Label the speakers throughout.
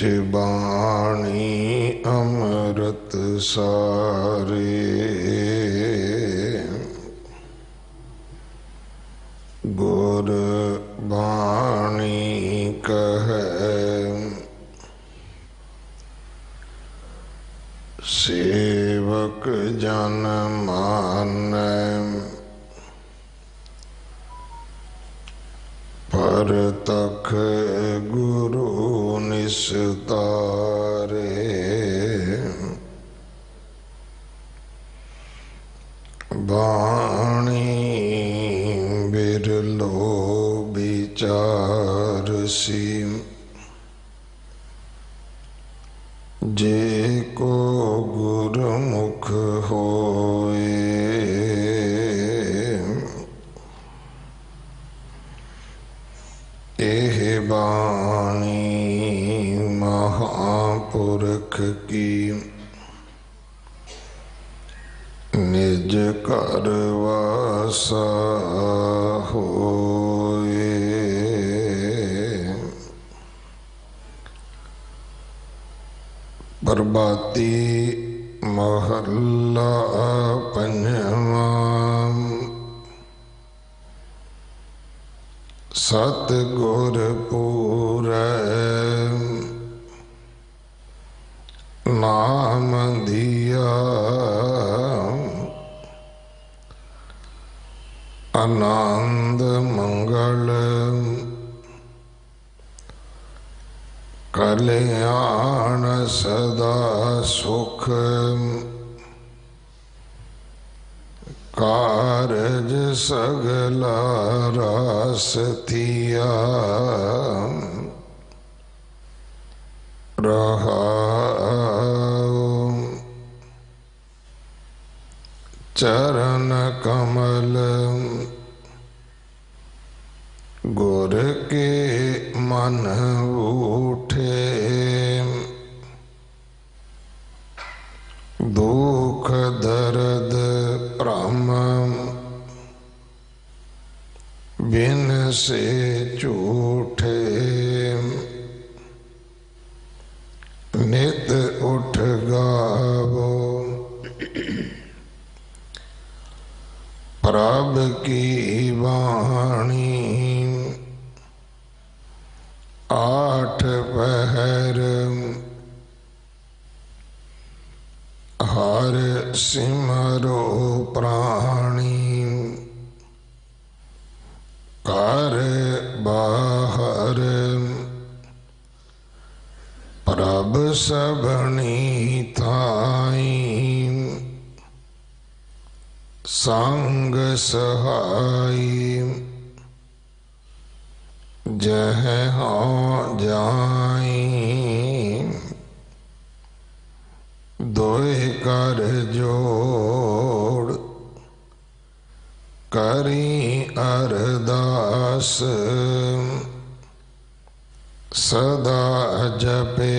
Speaker 1: बिच बाणी अमृत सारे, गुर बाणी कहे सेवक जन मानै, परतख गुरु निस्तारे। बाणी बिरलो विचारसी, जे को गुरमुख होए। एह बाणी महापुरख की, निज घर वासा होए। प्रभाती महला पंजवा। सतगुर पूरै नाम दिया, आनंद मंगल कल्याण सदा सुख। कारज सगला रास थिया, रहाओ। चरण कमल गुर के मन उठे, दुख दर्द भ्रम बिन से झूठे। नित उठ गावो प्रभ की वाणी, आठ पहर हर सिमरो प्राणी। कर बाहर प्रभ सबनी थाई, संग सहाई जह हाँ जाई। दोए कर जोड़ करी अरदास, सदा जपे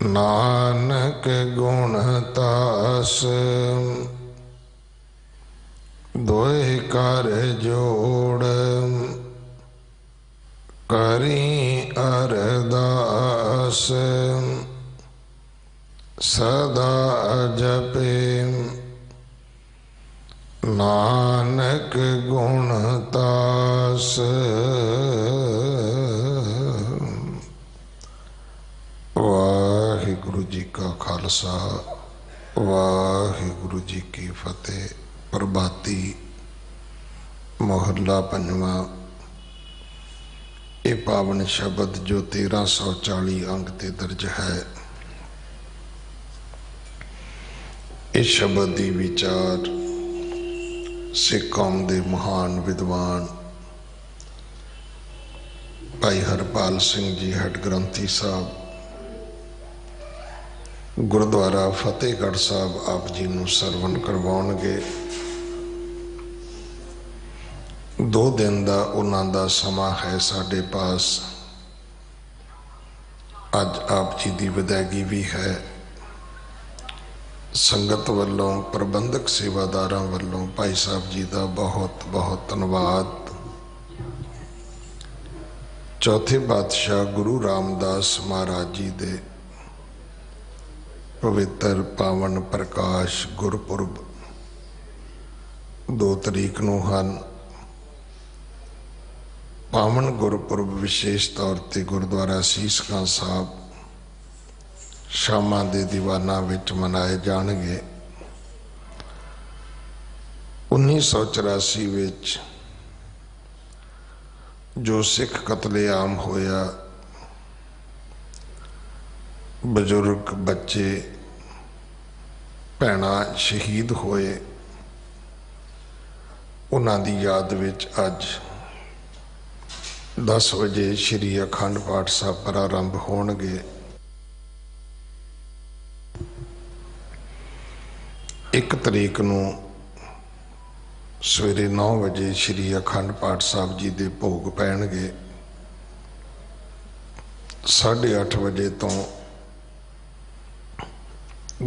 Speaker 1: नानक गुण तास। दोए कर जोड़ करी अरदास, सदा जपे नानक गुण तास। वाहिगुरु जी का खालसा, वाहिगुरु जी की फतेह। प्रभाती मोहल्ला पंजवा। ये पावन शब्द जो 1340 अंक ते दर्ज है, इस शब्द की विचार सिख कौम के महान विद्वान भाई हरपाल सिंह जी हेड ग्रंथी साहब गुरुद्वारा फतेहगढ़ साहब आप जी नूं सरवण करवाउणगे। 2 दिन का उन्हां दा समा है साडे पास। अज आप जी की विदायगी भी है। संगत वालों प्रबंधक सेवादारां वालों भाई साहब जी का बहुत बहुत धन्यवाद। चौथे पातशाह गुरु रामदास महाराज जी दे पवित्र पावन प्रकाश गुरपुरब 2 तरीक नूं हन। पावन गुरपुरब विशेष तौर पर गुरुद्वारा सीस खां साहब शामां दे दीवाना विच मनाए जाणगे। 1984 विच जो सिख कतलेआम होया, बजुर्ग बच्चे भैणां शहीद होए, उन्हां दी याद विच अज 10 बजे श्री अखंड पाठ साहब प्रारंभ होणगे। 1 तरीक नूं सवेरे 9 बजे श्री अखंड पाठ साहब जी दे भोग पैणगे। 8:30 बजे तो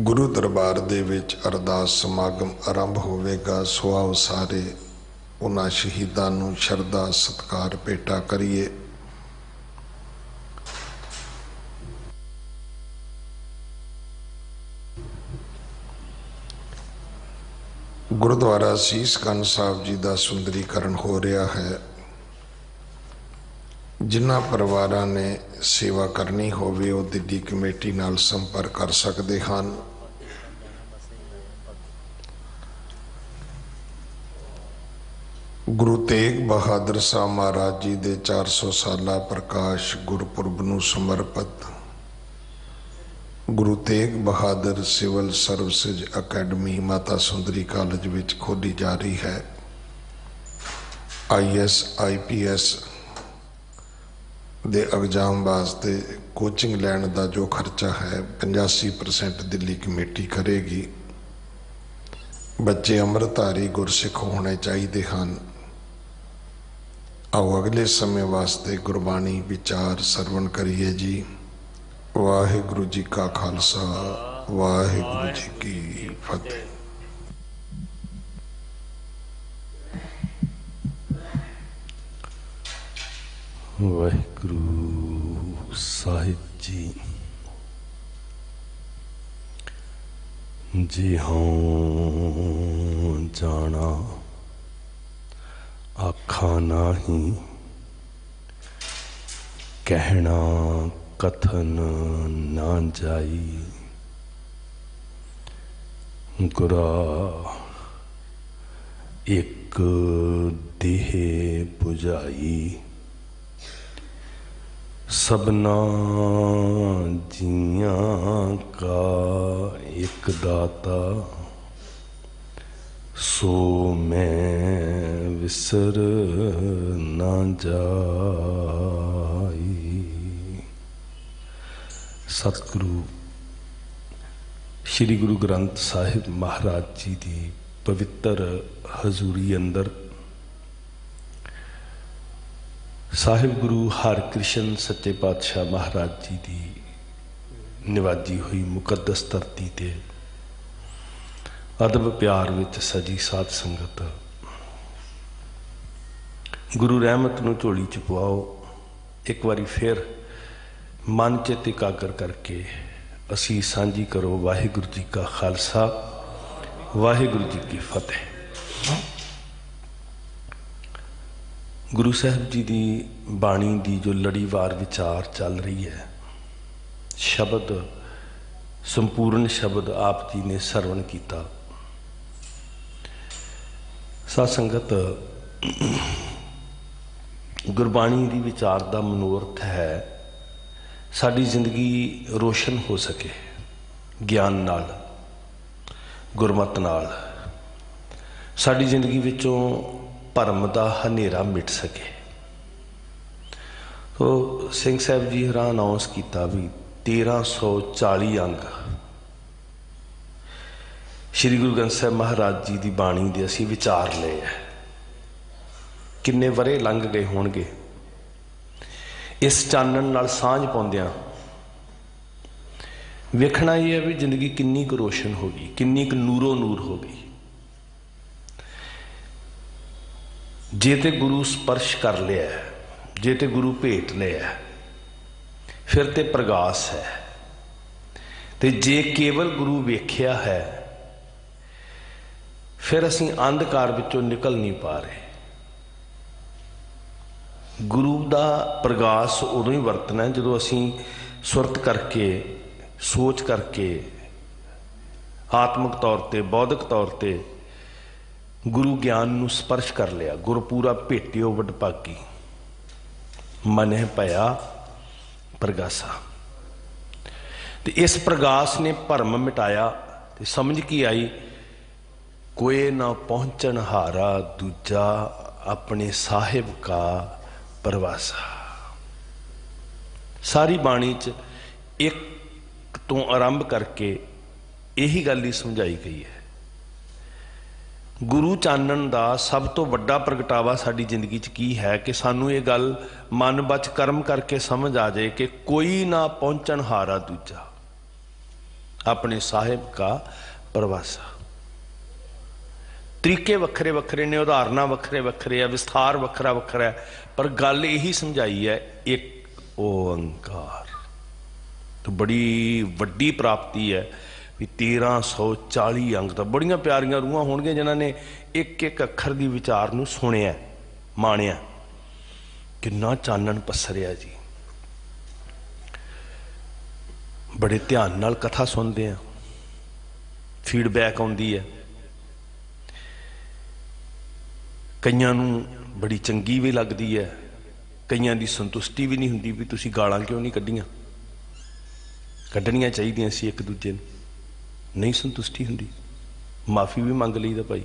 Speaker 1: गुरु दरबार दे विच अरदास समागम आरंभ होवेगा। सो आओ सारे उन्हां शहीदां नूं शरधा सत्कार भेटा करिए। गुरुद्वारा सीस गंज साहब जी का सुंदरीकरण हो रहा है। जिन्हां परिवारां ने सेवा करनी होवे वो दिल्ली कमेटी नाल संपर्क कर सकते हैं। गुरु तेग बहादुर साहब महाराज जी दे 400 साला प्रकाश गुरपुरब नूं समर्पित Guru Tegh Bahadur civil services academy Mata Sundari college विच खोली जा रही है। IS IPS दे एग्जाम वास्ते कोचिंग लैण का जो खर्चा है 85% दिल्ली कमेटी करेगी। बच्चे अमृतधारी गुरसिख होने चाहिए हैं। आओ अगले समय वास्ते गुरबाणी विचार सरवण करिए जी। वाहिगुरु जी का खालसा, वाहिगुरु जी की फतेह।
Speaker 2: वाहिगुरु साहिब जी जी हाँ जाना आखा नाही, कहना कथन ना जाई। गुरा एक देह बुझाई, सबना जियां का एक दाता, सो मैं विसर ना जाई। सतगुरु श्री गुरु ग्रंथ साहिब महाराज जी की पवित्र हजूरी अंदर साहिब गुरु हरकृष्ण सच्चे पातशाह महाराज जी की निवाजी हुई मुकद्दस धरती ते अदब प्यार विच सजी साध संगत गुरु रहमत नूं झोली च पवाओ। एक बारी फिर मन चित एकागर करके असी सांझी करो। वाहिगुरु जी का खालसा, वाहिगुरु जी की फतेह। गुरु साहब जी की बाणी की जो लड़ीवार विचार चल रही है, शब्द संपूर्ण शब्द आप जी ने सरवण किया। साध संगत गुरबाणी की विचार का मनोरथ है साड़ी जिंदगी रोशन हो सके ज्ञान नाल, गुरमत नाल, साड़ी जिंदगी विचों भरम का हनेरा मिट सके। तो सिंह साहब जी हरा अनाउंस किया भी 1340 अंग श्री गुरु ग्रंथ साहब महाराज जी की बाणी के असी विचार ले है। किन्ने वरे लंघ गए होणगे इस चानन नाल सांझ पाउंदियां। वेखना यह है भी जिंदगी किन्नी क रोशन हो गई, किन्नी क नूरो नूर हो गई। जे ते गुरु स्पर्श कर लिया, जे ते गुरु भेट लिया फिर ते प्रगास है, ते जे केवल गुरु वेख्या है फिर असीं अंधकार विचों निकल नहीं पा रहे। गुरु का प्रगास उदों ही वरतना है जो असीं सुरत करके सोच करके आत्मक तौर पर बौद्धिक तौर पर गुरु ज्ञान नूं स्पर्श कर लिया। गुरपूरा भेटियो वडभागी मने पया प्रगासा। तो इस प्रगास ने भरम मिटाया तो समझ की आई, कोई ना पहुँचन हारा दूजा अपने साहिब का परवासा। सारी बाणी च एक तो आरंभ करके यही गल ही समझाई गई है। गुरु चानन का सब तो वड्डा प्रगटावा साडी जिंदगी च की है कि सानू ये गल मन बच कर्म करके समझ आ जाए कि कोई ना पहुंचन हारा दूजा अपने साहिब का परवासा। तरीके वक्रे वक्रे ने, उदाहरण वक्रे वक्रे है, विस्तार वक्रा वक्रा है, पर गल यही समझाई है एक ओंकार। तो बड़ी वड्डी प्राप्ति है भी 1340 अंग। तो बड़िया प्यारियां रूहां होणगियां जिन्हां ने एक एक अखर की विचार नूं सुनिया माणिया। किन्ना चानन पसरिया जी। बड़े ध्यान नाल कथा सुनते हैं, फीडबैक आउंदी है, कईयां नूं बड़ी चंगी भी लगती है, कईयां दी संतुष्टि भी नहीं हुंदी भी तुसीं गालां क्यों नहीं कड्ढियां। कड्ढणियां चाहीदियां सी एक दूजे नूं, नहीं संतुष्टि हुंदी, माफ़ी भी मंग लईदा भाई।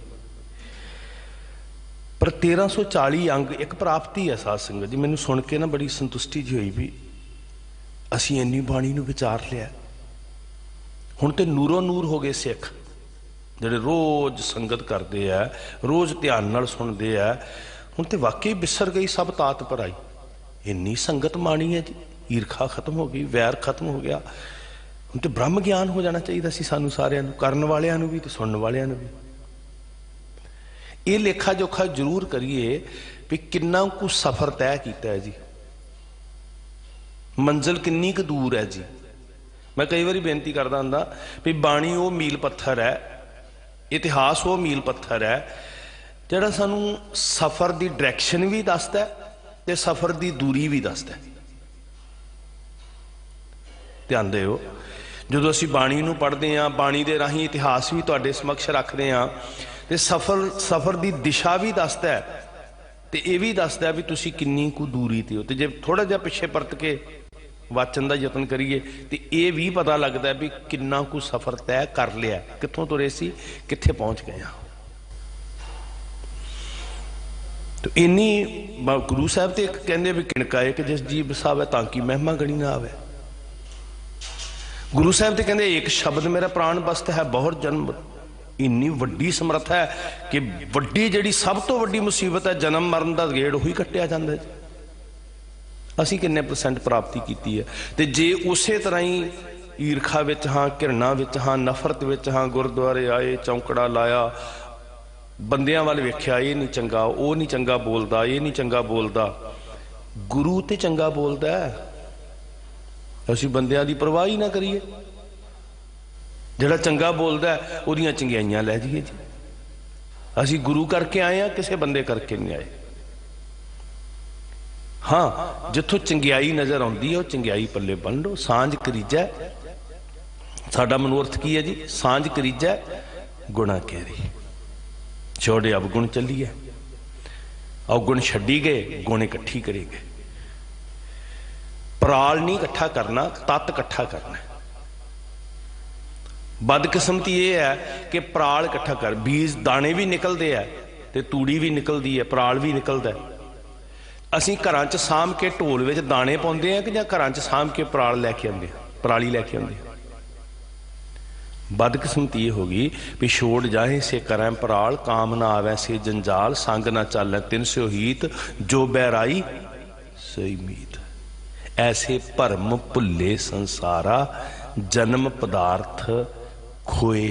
Speaker 2: पर 1340 अंग एक प्राप्ति है साध संगत जी। मैनूं सुन के ना बड़ी संतुष्टि जी हुई भी असीं इन्नी बाणी नूं विचार लिया। हुण ते नूरों नूर हो गए सिख जिहड़े रोज़ संगत करते हैं, रोज़ ध्यान नाल सुनते हैं। हुण ते वाकई बिसर गई सब तात भराई। इन्नी संगत माणी है जी, ईरखा खत्म हो गई, वैर खत्म हो गया। हुण ते ब्रह्म ज्ञान हो जाना चाहिए सी सानू सारिआं नूं, करन वालिआं नूं भी ते सुनन वालिआं नूं भी। ये लेखा जोखा जरूर करिए भी किन्ना कु सफर तय किया है जी, मंजिल किन्नी क दूर है जी। मैं कई बार बेनती करता हुंदा भी बाणी वो मील पत्थर है, इतिहास वो मील पत्थर है जिहड़ा सानू सफर की डायरैक्शन भी दसदा है ते सफर की दूरी भी दसदा है। ध्यान दिओ, जो असीं बाणी नूं पढ़दे हां, बाणी दे राहीं इतिहास भी तुहाडे समक्ष रखदे हां ते सफर की दिशा भी दसदा है ते ये भी दसदा है भी तुसीं किन्नी कु दूरी ते हो। ते जे थोड़ा जिहा पिछे परत के वाचन का यतन करिए तो ये भी पता लगता है भी किन्ना कु सफर तय कर लिया, कित्थों तुरे सी कित्थे पहुंच गए। तो इन्नी गुरु साहब तो कहते भी किणकाए कि जिस जी बसावे ताकि महिमा गणी ना आवे। गुरु साहब तो कहते एक शब्द मेरा प्राण बस्त है बहुत जन्म। इन्नी वड्डी समर्थ है कि वड्डी जिहड़ी सब तो वड्डी मुसीबत है जन्म मरण का गेड़ उही कट्टिया जांदा है। असीं किन्ने परसेंट प्राप्ति की है। तो जे उस तरह ही ईरखा विच हाँ, घिरना विच हाँ, नफरत विच हाँ, गुरुद्वारे आए चौंकड़ा लाया, बंदियां वाल वेख्या ये नहीं चंगा, वो नहीं चंगा बोलता, ये नहीं चंगा बोलता। गुरु तो चंगा बोलता है, असीं बंदियां दी परवाह ही ना करिए। जिहड़ा चंगा बोलता है उहदियां चंगियाइयां लै जाइए जी। असीं गुरु करके आए हैं, किसी बंदे करके नहीं आए। हाँ, जिथों चंगियाई नज़र आती है वह चंगियाई पल्ले बन लो। सांझ करीजै, साडा मनोरथ की है जी, सांझ करीजै गुणा केरी, छोड़े अवगुण चलीए, अवगुण छड्डी गए, गुण इकट्ठी करेंगे। पराल नहीं इकट्ठा करना, तत्त इकट्ठा करना। बदकिस्मती ये है कि पराल इकट्ठा कर, बीज दाने भी निकलते हैं तो तूड़ी भी निकलती है, पराल भी निकलता है। असीं घरां च सांभ के ढोल विच दाने पाउंदे हैं कि जां घरां च सांभ के पराल लैके आउंदे, पराली लैके आउंदे। बदकिस्मती ये होगी भी छोड़ जाए से करें पराल, काम ना आवे से जंजाल, संग ना चल तिन स्यो हीत, जो बैराई सही मीत। ऐसे भरम भुल्ले संसारा, जन्म पदार्थ खोए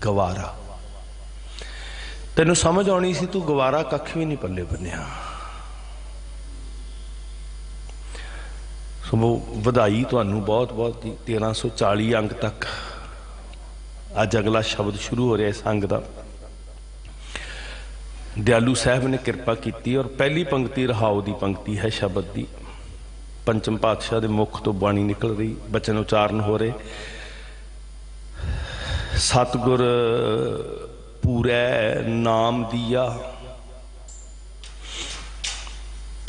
Speaker 2: गवारा। तेनू समझ आनी सी, तू गवारा कख भी नहीं पल्ले बन्निया। वो ਵਧਾਈ ਤੁਹਾਨੂੰ बहुत बहुत जी। 1340 अंक तक अज अगला शब्द शुरू हो रहा है इस अंग का। दयालू साहब ने कृपा की और पहली पंक्ति रहाओ की पंक्ति है शब्द की। पंचम पातशाह के मुख तो बाणी निकल रही, बचन उचारण हो रहे। सतगुर पूरे नाम दिया।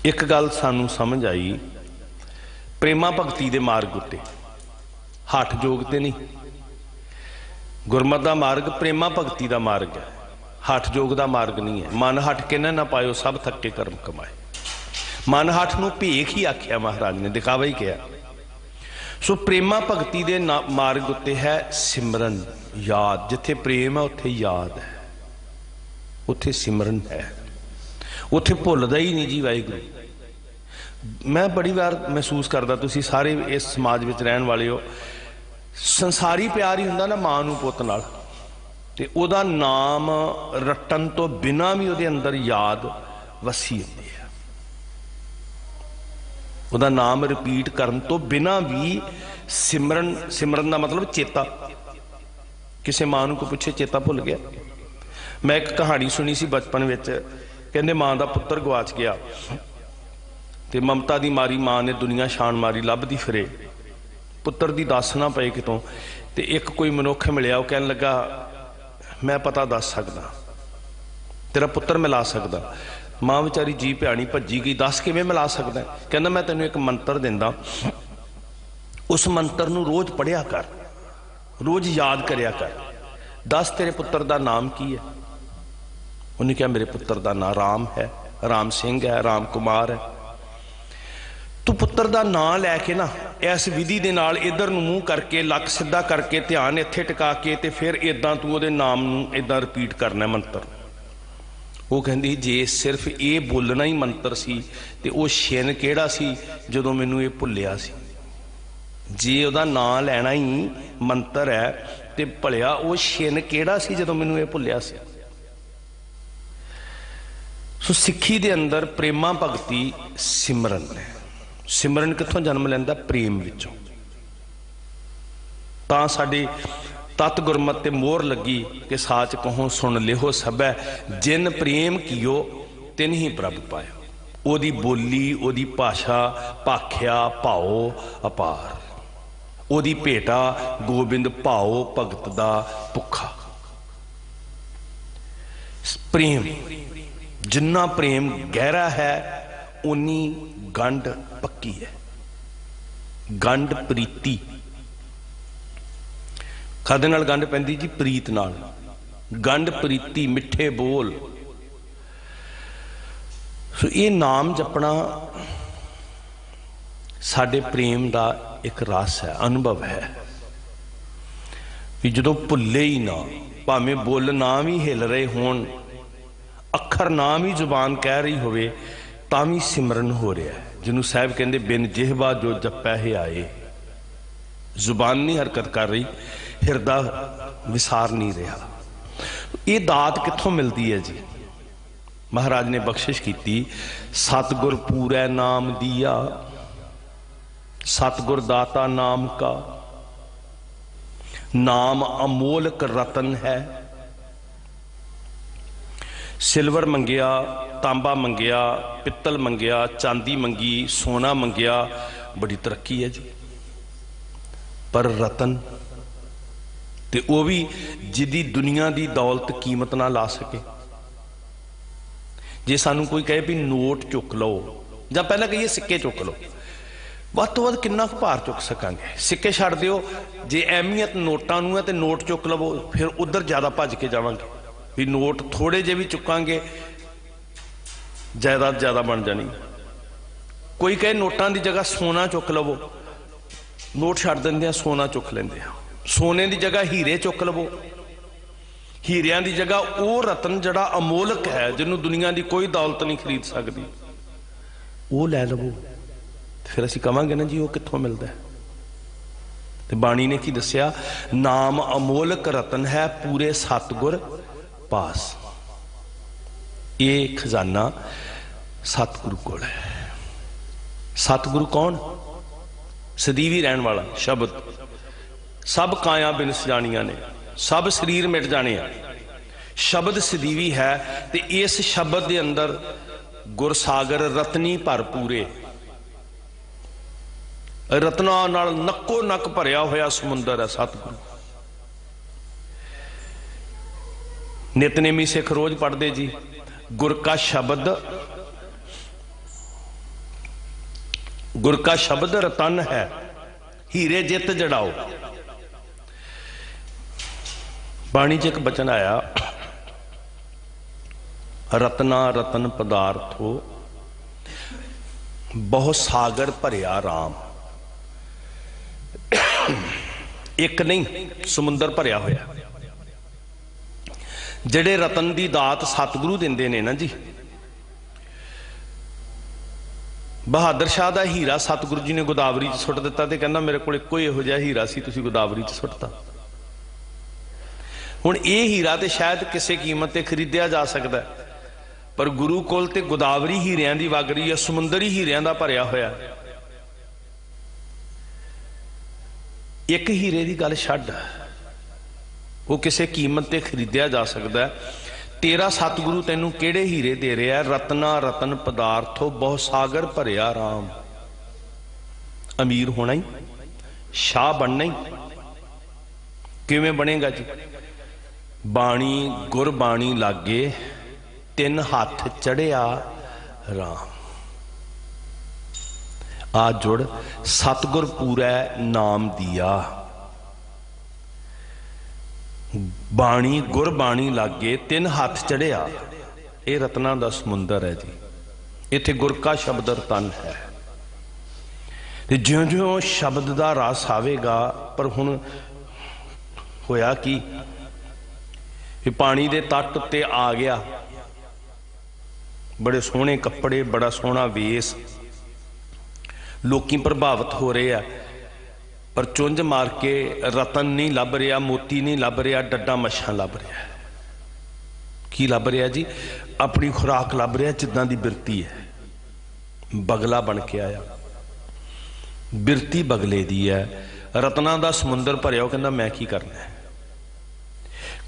Speaker 2: एक गल सानू समझ आई, प्रेमा भगती के मार्ग उत्ते हठ जोग ते नहीं। गुरमत का मार्ग प्रेमा भगती का मार्ग है, हठ जोग का मार्ग नहीं है। मन हठ के ना पायो सब थके कर्म कमाए। मन हठ नूं भेख ही आख्या महाराज ने, दिखावा ही किया। सो प्रेमा भगती के मार्ग उत्ते है सिमरन याद। जिथे प्रेम है उत्थे याद है, उत्थे सिमरन है, उत्थे भुलदा ही नहीं जी वाहिगुरू। मैं बड़ी बार महसूस करता, तुसीं सारे इस समाज में रहन वाले हो, संसारी प्यार ही हुंदा ना मां नूं पुत्त नाल, ते उहदा नाम रटन तो बिना भी उहदे अंदर याद वसी हुंदी है। उहदा नाम रिपीट करन तो बिना भी सिमरन, सिमरन का मतलब चेता। किसी मां नूं कोई पुछे चेता भुल गया। मैं एक कहानी सुनी सी बचपन में, कहंदे मां दा पुत्तर गवाच गया ते ममता दी मारी मां ने दुनिया छाण मारी, लभदी फिरे, पुत्तर दी दस ना पए कितों। ते एक कोई मनुख मिलिया, वह कहन लगा मैं पता दस सकदा, तेरा पुत्तर मिला सकदा। मां बेचारी जी भैनी भज्जी गई, दस किवें मिला सकदा? कहंदा मैं तैनूं एक मंत्र दिंदा, उस मंत्र नूं रोज पढ़िया कर, रोज याद करिया कर, दस तेरे पुत्तर दा नाम की है? उन्हें कहा मेरे पुत्तर दा नाम राम है, राम सिंह है, राम कुमार है। तू पुत्तर दा नाम लैके ना इस विधि दे नाल इधर नूं मूँह करके, लक सीधा करके, ध्यान इत्थे टिका के, ते फिर इदां तू उहदे नाम नूं इदां रिपीट करना मंत्र। वो कहंदी जे सिर्फ ये बोलना ही मंत्र सी ते वो छिन किहड़ा सी जदों मैनूं ये भुल्लिया सी। जे उहदा नाम लैना ही मंत्र है ते भलिया वो छिन किहड़ा सी जदों मैनूं ये भुल्लिया सी। सो सिੱਖੀ दे अंदर प्रेमा भगती सिमरन है। सिमरन कित्थों जन्म लैंदा? प्रेम विचों। तां साडे तत गुरमत ते मोहर लगी कि साच कहो सुन लिहो सबै, जिन प्रेम कियो तिन ही प्रभ पायो। ओदी बोली, ओदी भाषा, भाख्या भाओ अपार, ओदी भेटा गोबिंद भाओ भगत दा भुखा। प्रेम, जिन्ना प्रेम गहरा है उन्नी गंढ पक्की है। गंढ प्रीति, कादे नाल गंढ पैंदी जी? प्रीत नाल। गंढ प्रीति, मिठे बोल। सो ये नाम जपना साडे प्रेम का एक रस है, अनुभव है। कि जदों भुल्ले ही ना, भावें बुल नाम ही हिल रहे होण, अखर नाम ही जुबान कह रही होवे, तां भी सिमरन हो रहा है। जिन्हों साहब कहते बिन जिहवा जो जपै है आए। जुबान नहीं हरकत कर रही, हिरदा विसार नहीं रहा। ये दात कित्थों मिलती है जी? महाराज ने बख्शिश की, सतगुर पूरे नाम दिया, सतगुर दाता नाम का, नाम अमोलक रतन है। सिल्वर मंगिया, तांबा मंगिया, पित्तल मंगिया, चांदी मंगी, सोना मंगिया, बड़ी तरक्की है जी। पर रतन ते वो भी जिदी दुनिया की दौलत कीमत ना ला सके। जे सानू कोई कहे भी नोट चुक लो, जां पहला कहिए सिक्के चुक लो, वध तो वध किन्ना भार चुक सकांगे? सिक्के छड्ड दिओ, जे अहमियत नोटां नूं है ते नोट चुक लवो, फिर उधर ज़्यादा भज के जावांगे। भी नोट थोड़े जे भी चुकांगे जायदाद ज़्यादा बन जानी। कोई कहे नोटां की जगह सोना चुक लवो, नोट छड्ड दिंदे आ, सोना चुक लैंदे आ। सोने की जगह हीरे चुक लवो, हीरियां की जगह वो रतन जिहड़ा अमोलक है, जिन्होंने दुनिया की कोई दौलत नहीं खरीद सकती, वो लै लवो। फिर असीं कहांगे ना जी वो कित्थों मिलता है? तो बाणी ने की दस्सिया, नाम अमोलक रतन है पूरे सतगुर पास। ये खजाना सतगुरु कोल है। सतगुरु कौन? सदीवी रहन वाला शब्द। सब काया बिनस जानिया ने, सब शरीर मिट जाने आ। शब्द सदीवी है ते इस शब्द के अंदर गुरसागर रतनी भरपूरे, रत्ना नाल नक्को नक भरिया होया समुंदर है सतगुरु। नितनेमी सिख रोज पढ़ते जी, गुर का शब्द, गुर का शब्द रतन है, हीरे जित जड़ाओ। बाणी च एक बचन आया, रतना रतन पदार्थो बहु सागर भरिया राम। एक नहीं समुंदर भरिया होया। जेड़े रतन की दात सतगुरु देंदे ने ना जी, बहादुर शाह का हीरा सतगुरु जी ने गोदावरी च सुट दिता ते कहंदा मेरे को इक्को इहो जिहा हीरा सी, तुसीं गोदावरी च सुटता। हुण ये हीरा तो शायद किसी कीमत ते खरीदिया जा सकता है, पर गुरु कोल ते गोदावरी हीरियां दी वग रही है, समुंदर ही हीरियां दा भरिया होया। एक हीरे की गल छड्ड, वो किसी कीमत ते खरीदिया जा सकता है। तेरा सतगुरु तेनू केड़े हीरे दे रहा है? रत्ना रतन पदार्थो बहु सागर भरिया राम। अमीर होना ही, शाह बनना ही, किवें बनेगा जी? बाणी गुरबाणी लागे तिन हाथ चढ़िया राम। आ जुड़ सतगुर पूरा नाम दिया। बाणी गुरबाणी लागे तिन हाथ चढ़िया, ये रत्ना दा समुंदर है जी। इत्थे गुर का शब्द रतन है। ते ज्यों ज्यों शब्द दा रस आवेगा, पर हुण होया कि पानी दे तट उत्ते आ गया, बड़े सोहने कपड़े, बड़ा सोहना वेस, लोकी प्रभावित हो रहे हैं, पर चुंझ मार के रतन नहीं लभ रहा, मोती नहीं लभ रहा, डड्डा मच्छा लभ रहा है। की लभ रहा जी? अपनी खुराक लभ रहा, जिद्दां दी बिरती है। बगला बन के आया, बिरती बगले दी है। रत्ना दा समुंदर भरिया, वो कहंदा मैं की करना है?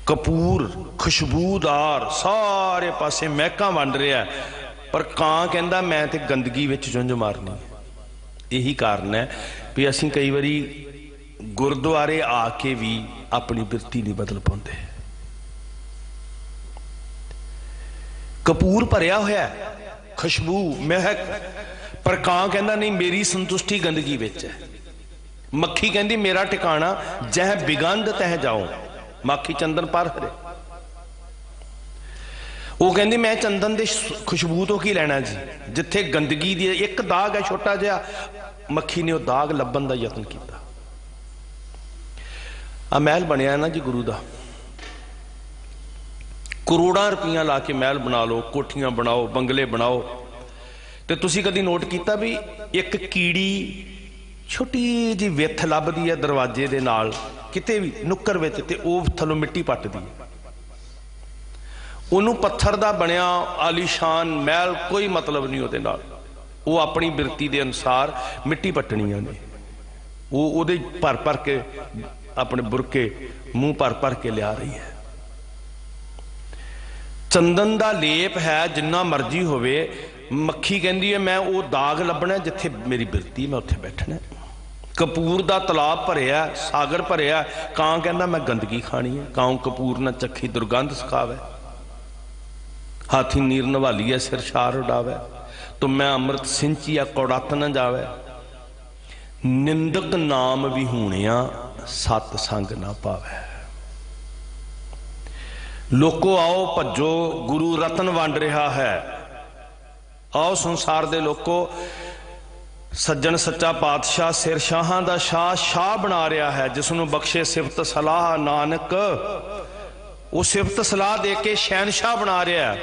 Speaker 2: कपूर खुशबूदार सारे पासे महकां वंड रहा है, पर कां कहंदा मैं ते गंदगी विच चुंझ मारनी है। यही कारण है भी असीं कई बारी गुरुद्वारे आके भी अपनी बिरती नहीं बदल पाते। कपूर भरिया होया, खुशबू महक, पर कां कहंदा नहीं मेरी संतुष्टि गंदगी विच है। मक्खी कहंदी मेरा ठिकाना जह बिगंध तह जाओ, माखी चंदन पर हरे। वो कहंदी मैं चंदन दे खुशबू तो की लेना जी, जिथे गंदगी दी एक दाग है छोटा जिहा, मक्खी ने वो दाग लभन का यत्न किया। आ महल बनया ना जी गुरु का, करोड़ां रुपया ला के महल बना लो, कोठियां बनाओ, बंगले बनाओ, तो तुसी कदी नोट किया भी एक कीड़ी छोटी जी विथ लभदी है दरवाजे दे नाल किते भी नुक्कर विच, ते ओह थल्लों मिट्टी पटदी है। उन्होंने पत्थर का बनया आलीशान महल कोई मतलब नहीं उहदे नाल, वो अपनी बिरती के अनुसार मिट्टी पट्टनियां ने, वो उहदे भर भर के अपने बुरके मूँह भर भर के लिया रही है। चंदन का लेप है जिन्ना मर्जी होवे, मक्खी कहती है मैं वो दाग लभना जिथे मेरी बिरती, मैं उत्थे बैठना। कपूर का तलाब भरिया, सागर भरिया, कां कहना मैं गंदगी खानी है। कां कपूर न चखी दुर्गंध सखावे, हाथी नीर नवालिया सिर शार उड़ावे, तो मैं अमृत सिंचिया कौड़त न जावे। निंदक नाम विहूणिया सत संग ना पावे। लोको आओ भज्जो, गुरु रतन वंड रहा है। आओ संसार दे लोको, सज्जन सच्चा पातशाह सिर शाहां दा शाह शाह बना रहा है, जिसनों बख्शे सिफत सलाह नानक, वो सिफत सलाह दे के शहनशाह बना रहा है।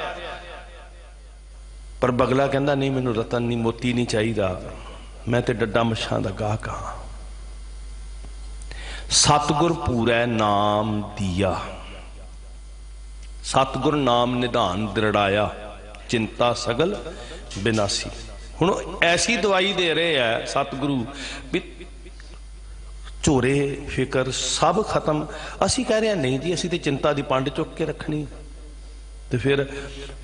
Speaker 2: पर बगला कहंदा नहीं मैनू रतन नहीं मोती नहीं चाहिए, मैं तो डड्डा मच्छां दा गाहक हां। सतगुर पूरा नाम दिया, सतगुर नाम निधान दृढ़ाया, चिंता सगल बिनासी। हुण ऐसी दवाई दे रहे हैं सतगुरु भी ਝੋਰੇ ਫਿਕਰ सब खत्म। असी कह रहे हैं नहीं जी, असी तो चिंता की पंड चुक के रखनी। तो फिर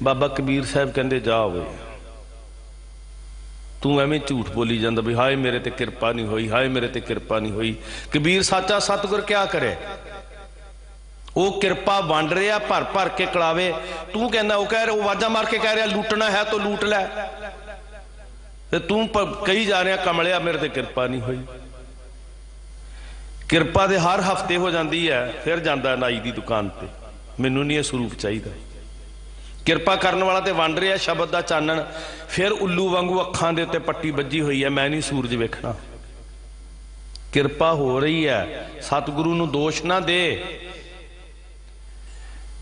Speaker 2: बाबा कबीर साहब कहते जा वे तू एवें झूठ बोली जाता भी हाय मेरे ते किरपा नहीं हुई, हाय मेरे ते किरपा नहीं हुई। कबीर साचा सतगुर क्या करे, वो किरपा वंड रहा भर भर के कलावे, तू कहना वो कह रहा, वो वाजा मार के कह रहा लूटना है तो लूट लै, तू कही जा रहा कमलिया मेरे ते किरपा नहीं हुई। किरपा दे हर हफ्ते हो जाती है, फिर जाता नाई की दुकान पर, मैनू नहीं यह स्वरूप चाहिए। किरपा करने वाला तो वंड रहा शब्द का चानन, फिर उल्लू वांगू अखां दे उत्ते पट्टी बजी हुई है, मैं नहीं सूरज वेखना। किरपा हो रही है, सतगुरु नूं दोष ना दे।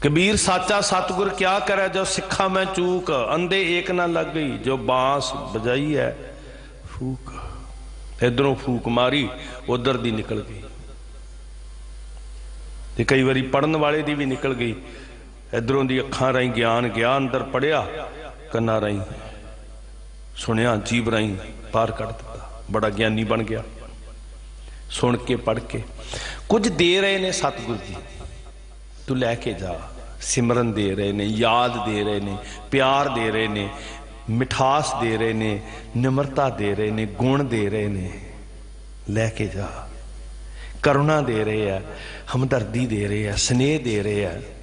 Speaker 2: कबीर साचा सतगुर क्या करे जो सिखा मैं चूक, अंधे एक ना लग गई, जो बांस बजाई है फूक। इधरों फूक मारी उधर दी निकल गई, ते कई बारी पढ़न वाले दी भी निकल गई। इधरों दी अखां राही ज्ञान गया, अंदर पढ़िया, कन्ना राही सुनिया, जीभ राही पार कट दिता, बड़ा ज्ञानी बन गया सुन के पढ़ के। कुछ दे रहे ने सतगुरु जी, तू लैके जा। सिमरन दे रहे ने, याद दे रहे ने, प्यार दे रहे ने, मिठास दे रहे ने, निमरता दे रहे ने, गुण दे रहे ने, लैके जा। करुणा दे रहे हैं, हमदर्दी दे रहे हैं, स्नेह दे रहे हैं।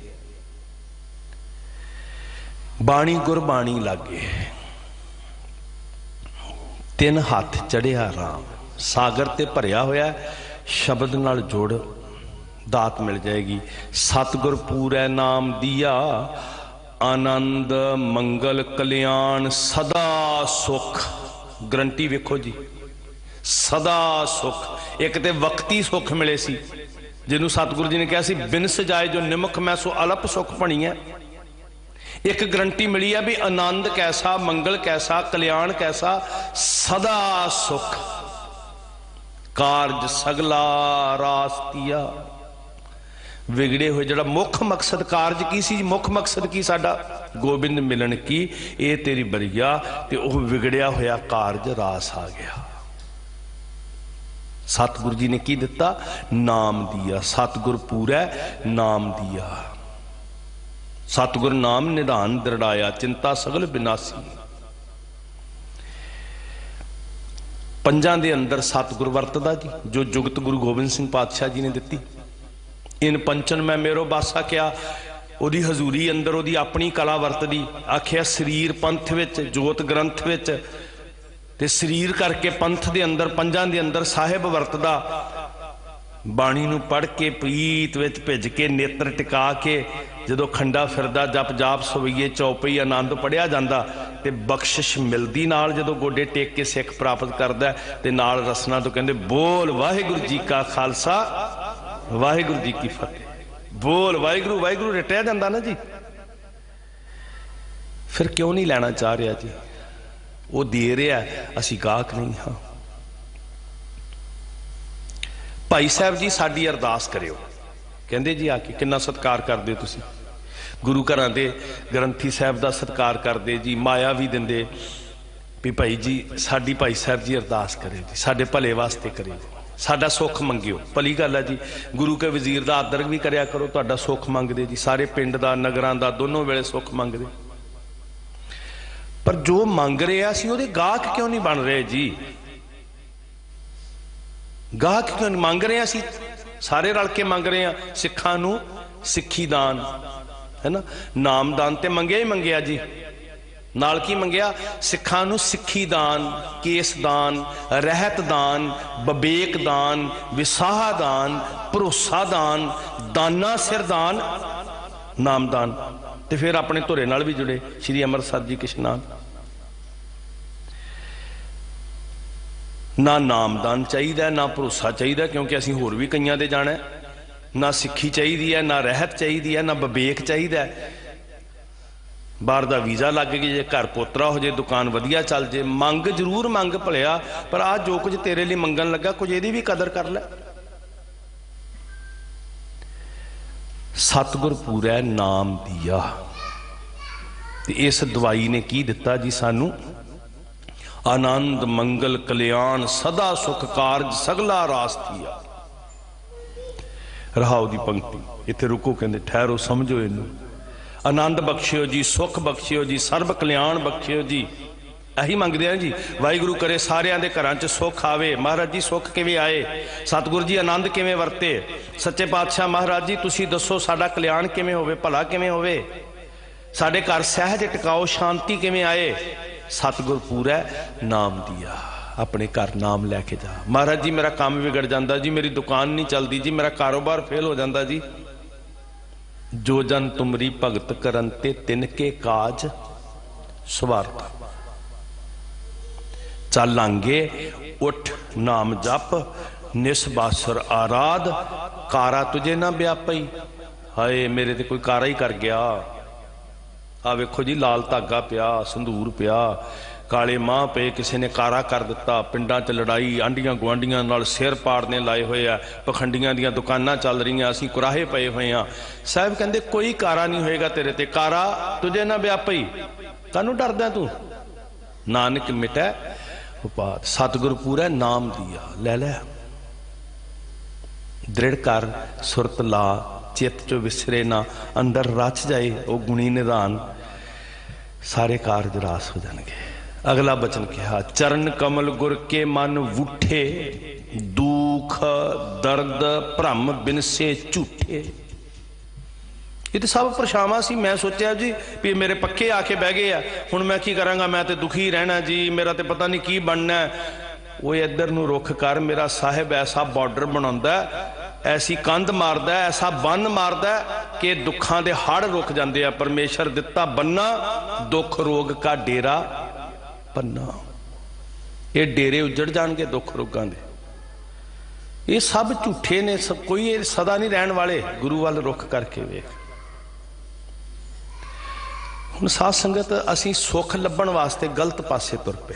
Speaker 2: बाणी गुरबाणी लागे, तीन हाथ चढ़िया राम, सागर ते भरिया होया, शब्द नाल जोड़ दात मिल जाएगी। सतगुर पूरै नाम दिया, आनंद मंगल कल्याण सदा सुख। गारंटी वेखो जी, सदा सुख। एक तो वक्ती सुख मिले सी, जिन्हों सतगुरु जी ने कहा सी बिन सजाए जो निमक मैं सो अलप सुख भणी है। एक गारंटी मिली है भी आनंद कैसा, मंगल कैसा, कल्याण कैसा, सदा सुख। कारज सगला रास्तिया, विगड़े हुए जड़ा मुख मकसद कारज की सी, मुख मकसद की साडा गोबिंद मिलन की, ये तेरी बरिया, ते वह विगड़िया होया कारज रास आ गया। सतगुरु जी ने की दिता, नाम दिया। सतगुर पूरा नाम दिया। सतगुर नाम निधान दृढ़ाया, चिंता सगल विनाशी। पंजां दे अंदर सतगुर वरतदा जी, जो जुगत गुरु गोबिंद सिंह पातशाह जी ने दिती। इन पंचन मैं मेरो बासा क्या, ओदी हजूरी अंदर ओदी अपनी कला वरतदी। आखिया शरीर पंथ विच, जोत ग्रंथ विच, ते शरीर करके पंथ दे अंदर, पंजां दे अंदर साहिब वरतदा। बाणी नूं पढ़ के प्रीत विच भिज के, नेत्र टिका के, जदों खंडा फिरदा जप जाप सवईए चौपई आनंद पढ़िया जांदा, ते बख्शिश मिलदी नाल। जदों गोडे टेक के सिख प्राप्त करदा, ते नाल रसना तो कहंदे बोल वाहिगुरू जी का खालसा वाहिगुरू जी की फतेह। बोल वाहिगुरू वाहिगुरू रटिया जाता ना जी। फिर क्यों नहीं लेना चाह रहा जी, वो दे रहा, असी गाहक नहीं हाँ। भाई साहब जी साडी अरदास करियो, कहंदे जी आके किन्ना सत्कार करदे तुसीं, गुरु घरां दे ग्रंथी साहब का सत्कार करदे जी, माया भी दिंदे भी भाई जी साडी भाई साहब जी अरदास करे जी, साडे भले वास्ते करे, साडा सुख मंगियो। भली गल है जी, गुरु के वजीर का आदर भी करया करो, तुहाडा सुख मंगदे जी, सारे पिंड का नगरां का दोनों वेले सुख मंगदे। पर जो मंग रहा सी उहदे गाहक क्यों नहीं बन रहे जी? गाहक क्यों नहीं मंग रहे? सी सारे रल के मंग रहे हैं, सिखां नूं सिक्खी दान है ना, नाम दान ते मंगिया ही मंगिया जी, नाल की मंगिया सिखां नूं सिक्खी दान, केस दान, रहत दान, बबेक दान, विसाह दान, भरोसा दान, दाना सिर दान, नाम दान। ते फिर अपने धुरे नाल भी जुड़े श्री अमृतसर जी किशनान। ना नामदान चाहिए, ना भरोसा चाहिए, क्योंकि असीं होर भी कईयां दे जाना है। ना सिक्खी चाहिए है, ना रहत चाहिए है, ना बबेक चाहिए। बाहर का वीज़ा लग गई जे, घर पोतरा हो जाए, दुकान वधिया चल जे, मंग जरूर मंग भलिया, पर आ जो कुछ तेरे लिए मंगन लगा कुछ ਇਹਦੀ भी कदर कर ले। सतगुर पूरा नाम दिया, इस दवाई ने की दिता जी सानू, आनंद मंगल कल्याण सदा सुख कारज सगला रास दिया। रहाओ दी पंक्ति इत्थे रुको, कहंदे ठहरो समझो इनू। आनंद बख्शियो जी, सुख बख्शियो जी, सर्व कल्याण बख्शियो जी। यही मंगते हैं जी। वाहिगुरु करे सारियां दे घरां च सुख आवे। महाराज जी सुख किवें आए, सतगुरु जी आनंद किवें वरते, सच्चे पातशाह महाराज जी तुसीं दसो साडा कल्याण किवें होवे, भला किवें होवे, साडे घर सहज टिकाओ शांति किवें आए। सतगुर पूरा नाम दिया, अपने घर नाम लैके जा। महाराज जी मेरा काम बिगड़ जाता जी, मेरी दुकान नहीं चलती जी, मेरा कारोबार फेल हो जाता जी। जो जन तुमरी भगत करन ते तिनके काज सवारता। चल आंगे उठ नाम जप, निस बासर आराध, कारा तुझे ना व्यापई। हाय मेरे ते कोई कारा ही कर गया। आ वेखो जी लाल धागा पिया, संधूर पिया, काले माह पे, किसी ने कारा कर दिता। पिंडां च लड़ाई, आंढियां गुआंढियां नाल सिर पाड़ने लाए हुए आ, पखंडियां दियां दुकानां चल रही, असीं कुराहे पए हुए हैं। साहब कहंदे कोई कारा नहीं होएगा तेरे ते, कारा तुझे ना व्यापई। कानू डरदा तू, नानक मिटै उपाद। सतगुरु पूरा नाम दिया, ले लै दृढ़ कर, सुरत ला, चित चो विसरे ना, अंदर रच जाए वो गुणी निधान, सारे कारज रास हो जाएंगे। अगला बचन कहा, चरण कमल गुर के मन वुठे, दुख दर्द भ्रम बिन से झूठे। ये तो सब परछावां सी। मैं सोचा जी भी मेरे पक्के आके बह गए आ, हुण मैं की करांगा, मैं तो दुखी रहना जी, मेरा तो पता नहीं की बनना। वो इधर नूं रुख कर, मेरा साहिब ऐसा बॉर्डर बनाउंदा, ऐसी कंध मारदा, ऐसा बन मारदा कि दुखां दे हड़ रुक जांदे आ। परमेश्वर दिता बन्ना, दुख रोग का डेरा पन्ना। ये डेरे उजड़ जाणगे दुख रोगां दे। ये सब झूठे ने, सब कोई ये सदा नहीं रहन वाले। गुरु वाल रुख करके वेख। हुण साध संगत असीं सुख लभण वास्ते गलत पासे तुर पे।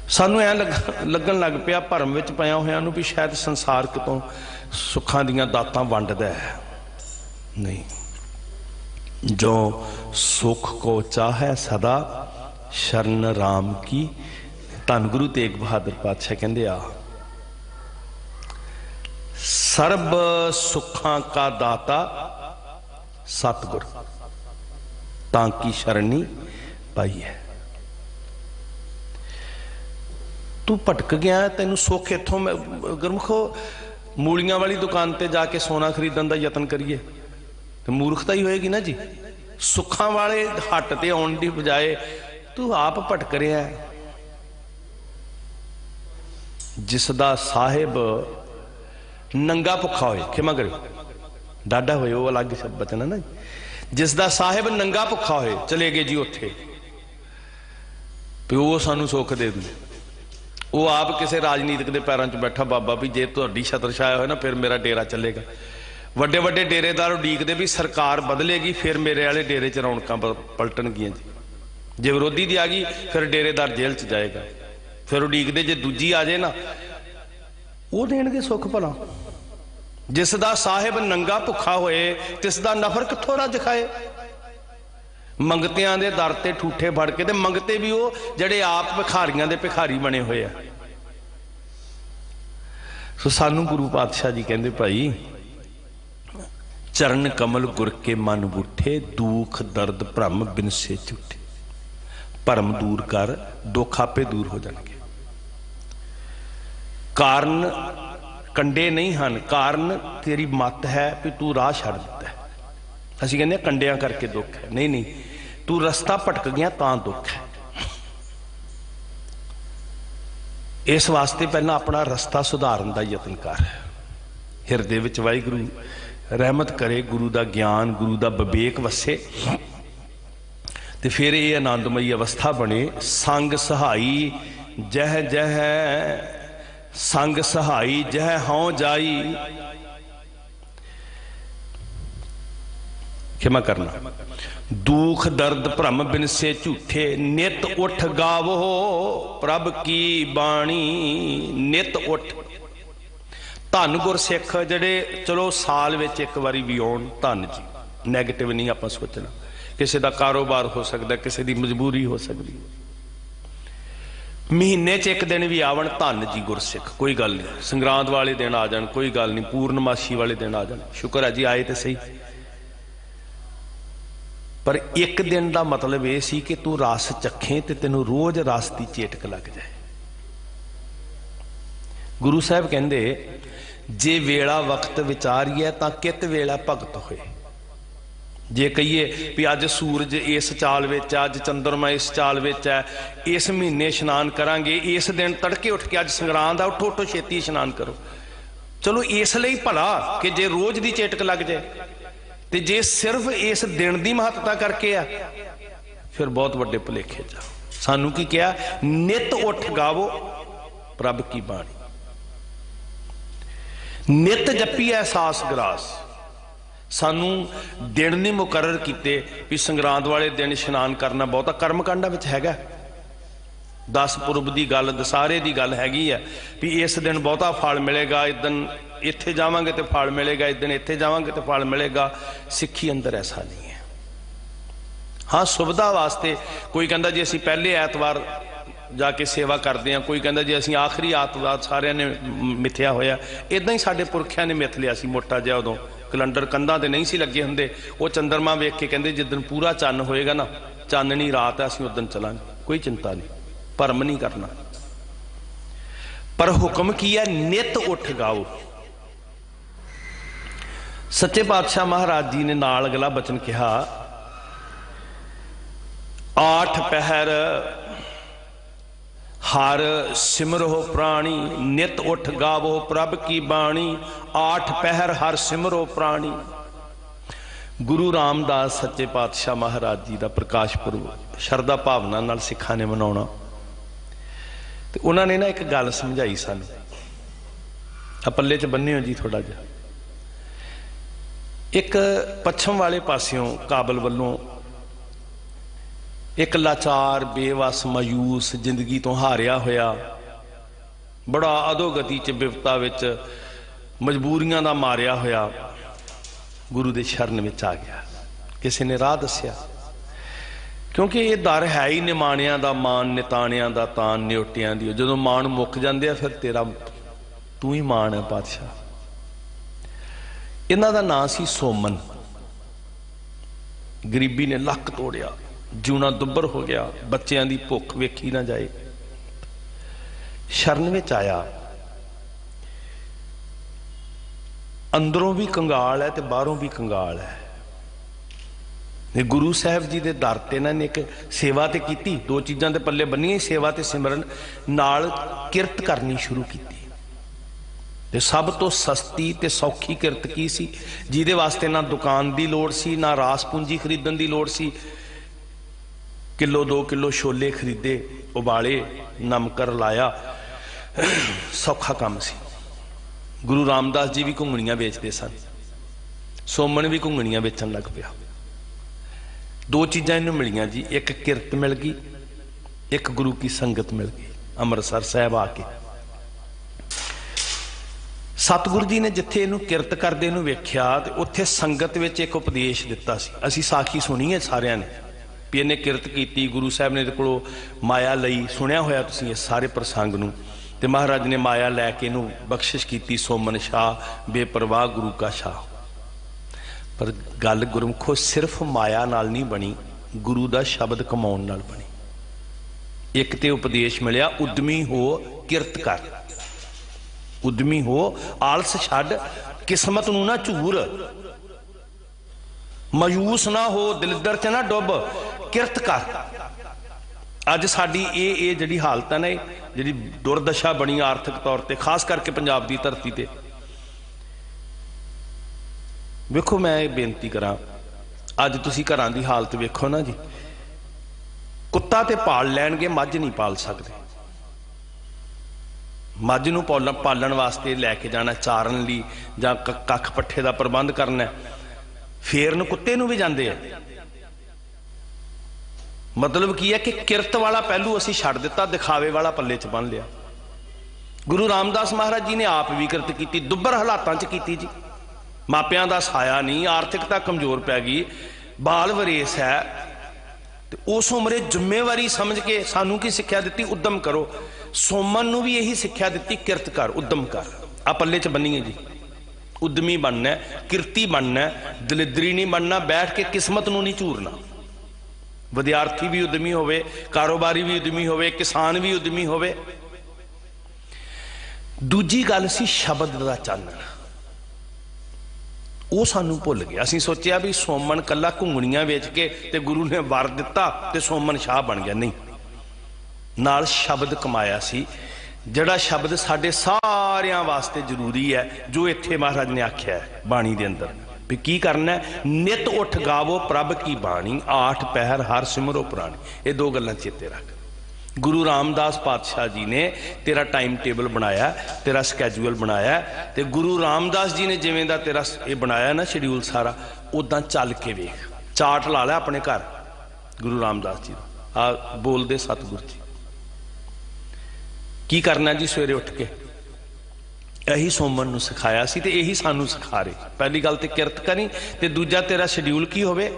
Speaker 2: सानू ऐ लगन लग पिया भरम विच पिया होया नूं भी शायद संसार कितों सुखां दीयां दातां वंडदा है। नहीं, जो सुख को चाहे सदा शरण राम की। धन गुरु तेग बहादुर पातशाह कहंदे आ, सर्ब सुखां का दाता सतगुर, ताकि शरणी पाई है। तू भटक गया, तेन सुख इथों गुरमुखो मूलियां वाली दुकान ते जाके सोना खरीदन का यतन करिए तो मूर्खता ही होएगी ना जी। सुखां वाले हट ते आउण दी बजाए तू आप भटक रहा है। जिसदा साहिब नंगा भुखा होए, खिमा करो डाडा होए, वो अलग शब्द बचना ना। जिसदा साहिब नंगा भुखा होए, चले गए जी उत्थे वो सानू सुख दे दू। वो आप किसी राजनीतिक के पैरों च बैठा बाबा भी जे तुहाडी छतर छाया हो ना फिर मेरा डेरा चलेगा। वड्डे वड्डे डेरेदार उडीकदे भी सरकार बदलेगी फिर मेरे वाले डेरे च रौनकां पलटणगियां जी। जे विरोधी दी आ गई फिर डेरेदार जेल च जाएगा। फिर उडीकदे जे दूजी आ जाए ना वो देणगे सुख भला। जिसदा साहिब नंगा भुखा होए तिसदा नफर कित्थों रज खाए। मंगतियां दे दर ते ठूठे फड़ के, मंगते भी वो जड़े आप भिखारियां दे भिखारी बने हुए आ। सो सानू गुरु पातशाह जी कहंदे भाई, चरण कमल गुर के मन बूठे, दुख दर्द भ्रम बिन से झूठे। भरम दूर कर, दुख आपे दूर हो जाएंगे। कारण कंडे नहीं हन, कारण तेरी मत है भी तू राह छड़ दिता है। असीं कहंदे कंडियां करके दुख है, नहीं नहीं, तू रस्ता भटक गया तां दुख है। इस वास्ते पहला अपना रस्ता सुधारन का यतन कर। हिरदे विच वाहिगुरू रहमत करे, गुरु का ज्ञान गुरु का विवेक वसे तो फिर ये आनंदमयी अवस्था बने। संग सहाई जह जह संग सहाई जह हों जाई। क्षमा करना। दुख दर्द भ्रम बिन से झूठे, नित उठ गावो प्रभ की बाणी। नित उठ। धन गुर सिख जड़े चलो साल विच एक बारी भी आउण, धन जी नैगेटिव नहीं आपां सोचना। किसी का कारोबार हो सकता, किसी की मजबूरी हो सकती, महीने च एक दिन भी आवन धन जी गुरसिख, कोई गल नहीं। संगरांद वाले दिन आ जान, कोई गल नहीं। पूर्णमाशी वाले दिन आ जान, शुक्र है जी आए तो सही। पर एक दिन का मतलब यह सी कि तू रस चखे तो तेनों रोज रस की चेटक लग जाए। गुरु साहब कहते जे वेला वक्त विचारीए तो कित वेला भगत होए। जे कहिए भी अज सूरज इस चाल विच, अज चंद्रमा इस चाल विच है, इस महीने इशनान करांगे, इस दिन तड़के उठ के अज संगरांद आ, उठो उठो छेती इशनान करो। चलो इसलिए भला कि जे रोज की चेटक लग जाए, तो जे सिर्फ इस दिन की महत्ता करके आ फिर बहुत वड्डे भुलेखे जा। सानू की कहा, नित उठ गावो प्रभ की बाणी, नित जपी एहसास ग्रास। सानू दिन नहीं मुकरर किते भी संगरांद वाले दिन इशनान करना बहुता कर्मकांडा विच हैगा। 10 पुरब की गल, दसारे की गल हैगी है भी इस दिन बहुता फल मिलेगा, इस दिन इत्थे जावांगे तो फल मिलेगा, इस दिन इत्थे जावांगे तो फल मिलेगा। सिक्खी अंदर ऐसा नहीं है। हाँ, सुविधा वास्ते कोई कहता जी असीं पहले ऐतवार जाके सेवा करते हैं, कोई कहता जी असीं आखिरी ऐतवार सारिਆਂ ने मिथ्या होया। इदां ही साडे पुरखियां ने मिथ लिया सी मोटा जिहा। उदों कैलेंडर कंधां ते नहीं सी लगे हुंदे, वो चंद्रमा वेख के कहंदे जिद्दन पूरा चन्न होएगा ना, चाननी रात है, असीं उदन चलांगे, कोई चिंता नहीं, भरम नहीं करना। पर हुक्म की है, नित उठ गाओ। सच्चे पातशाह महाराज जी ने नाल अगला बचन कहा, 8 पहर हर सिमरो प्राणी, नित उठ गावो प्रभ की बाणी, 8 पहर हर सिमरो प्राणी। गुरु रामदास सच्चे पातशाह महाराज जी का प्रकाश पुरब शरदा भावना नाल सिखां ने मनाउणा। ते उन्होंने ना एक गल समझाई सानू, आ पल्ले च बन्निओ जी थोड़ा जिहा। एक पच्छम वाले पासियों काबल वालों एक लाचार बेवस मायूस जिंदगी तो हारिया होया, बड़ा अधोगति च विपता विच मजबूरियां दा मारिया होया गुरु दे शरण विच आ गया। किसी ने राह दस्या, क्योंकि ये दर है ही निमाणियां दा मान, निताणियां दा तान, न्योटियां दी। जदों मान मुक जांदे आ फिर तेरा तू ही मान है पातशाह। इन्हां दा नाम सी सोमन। गरीबी ने लक तोड़िया, जूना दुब्बर हो गया, बच्चों की भुख वेखी ना जाए। शरण में आया, अंदरों भी कंगाल है तो बाहरों भी कंगाल है। गुरु साहब जी के दर ते इन्होंने एक सेवा तो की, 2 चीज़ों के पल्ले बन्नी, सेवा तो सिमरन नाल किरत करनी शुरू की। ते सब तो सस्ती ते सौखी किरत की सी, जिहदे वास्ते ना दुकान की लोड़ सी, ना रास पूंजी खरीदण की लोड़ सी। किलो 2 किलो छोले खरीदे, उबाले, नमकर लाया, सौखा काम सी। गुरु रामदास जी भी घुंगणियां बेचते सन, सोमन भी घुंगणियां बेचन लग पिया। 2 चीज़ां इन्हूं मिलियां जी, एक किरत मिल गई, एक गुरु की संगत मिल गई। अमृतसर साहब आके सतगुरु जी ने जिथे इनू किरत करदे इनू वेख्या ते उत्थे संगत विच एक उपदेश दिता सी। असीं साखी सुनी है सारिਆਂ ने भी इन्हें किरत की, गुरु साहब ने कोलों माया लई, सुनिया होया तुसीं इस सारे प्रसंग नूं। ते महाराज ने माया लैके इनू बख्शिश की, सोमन शाह बेपरवाह गुरु का शाह। पर गल गुरमुखो सिर्फ माया नाल नहीं बनी, गुरु का शब्द कमाउण नाल बनी। एक ते उपदेश मिलिया, उद्यमी हो किरत कर, उद्यमी हो, आलस छड्ड, किस्मत नूं ना झूर, मायूस ना हो, दिलदर च ना डुब, किरत कर। अज साडी ये जिहड़ी हालत है ना, जिहड़ी दुर्दशा बनी आर्थिक तौर पर, खास करके पंजाब की धरती ते। वेखो मैं बेनती करा, अज तुसीं घरां दी हालत वेखो ना जी, कुत्ता ते पाल लैणगे, मझ नहीं पाल सकते। मझ नूं पालण वास्ते लैके जाना, चारन लई जां कख पट्ठे का प्रबंध करना, फेरन कुत्ते नूं भी जांदे आ। मतलब की है कि किरत वाला पहलू असीं छड्ड दिता, दिखावे वाला पल्ले च बन लिया। गुरु रामदास महाराज जी ने आप भी किरत की, दुब्बर हालातां च की जी। मापियां दा साया नहीं, आर्थिकता कमजोर पै गई, बाल वरेस है, तो उस उम्रे जिम्मेवारी समझ के सानू की सिक्ख्या दी, उद्यम करो। सोमन नूं भी यही सिक्ख्या दी, किरत कर, उद्यम कर। आ पल्ले च बनीए जी, उद्यमी बनना, किरती बनना, दलिद्री नहीं बनना, बैठ के किस्मत नूं नहीं झूरना। विद्यार्थी भी उद्यमी होवे, कारोबारी भी उद्यमी होवे, किसान भी उद्यमी होवे। दूजी गल सी शब्द दा चानण, वो सानू भुल गया। असीं सोचिया भी सोमन कला घुंगणियां वेच के ते गुरु ने वर दिता ते सोमन शाह बन गया। नहीं, नाल शब्द कमाया सी, जड़ा शब्द साडे सारियां वास्ते जरूरी है, जो इत्थे महाराज ने आख्या है बाणी दे अंदर भी की करना है। नित उठ गावो प्रभ की बाणी, आठ पहर हर सिमरो प्राणी। ये दो गल्लां चेते रख। गुरु रामदास पातशाह जी ने तेरा टाइम टेबल बनाया, तेरा स्कैजूअल बनाया, तो गुरु रामदास जी ने जिवें दा तेरा ये बनाया ना शेड्यूल सारा, उदां चल के वेख। चार्ट ला लै अपने घर गुरु रामदास जी आ बोलते सतगुरु जी की करना जी। सवेरे उठ के यही सोमन नूं सिखाया सी ते यही सानू सिखा रहे। पहली गल तो किरत करी, ते दूजा तेरा शेड्यूल की होवे,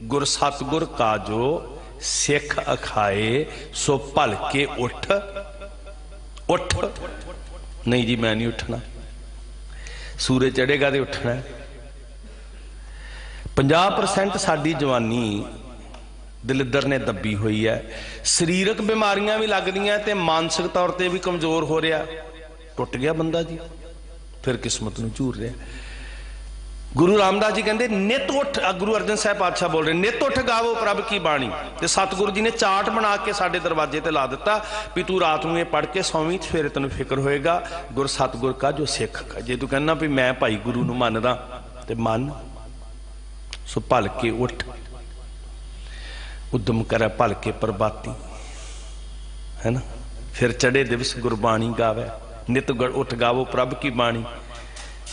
Speaker 2: गुर सतगुर काजो सिख अखाए सो भल के उठ। उठ नहीं जी, मैं नहीं उठना, सूरज चढ़ेगा तो उठना। 50% साडी जवानी दलिद्र ने दबी हुई है। शरीरक बीमारियां भी लगदियां ते मानसिक तौर पर भी कमजोर हो रहा। टुट गया बंदा जी, फिर किस्मत नूं झूर रहा। गुरु रामदास जी कहते नित उठ, गुरु अर्जन साहब पातशाह बोल रहे, नित उठ गावो प्रभ की बाणी। ते सतगुरु जी ने चार्ट बना के साडे दरवाजे ते ला दिता भी तू रात नूं ये पढ़ के सौवीं, सवेरे तेनों फिक्र होएगा गुर सतगुर का जो सिख का। जे तू कहना भी मैं भाई गुरु नूं मनदा ते मन, सो भल के उठ, उद्यम करे भल के प्रभाती, है ना। फिर चढ़े दिवस गुरबाणी गावे, नित उठ गावो प्रभ की बाणी।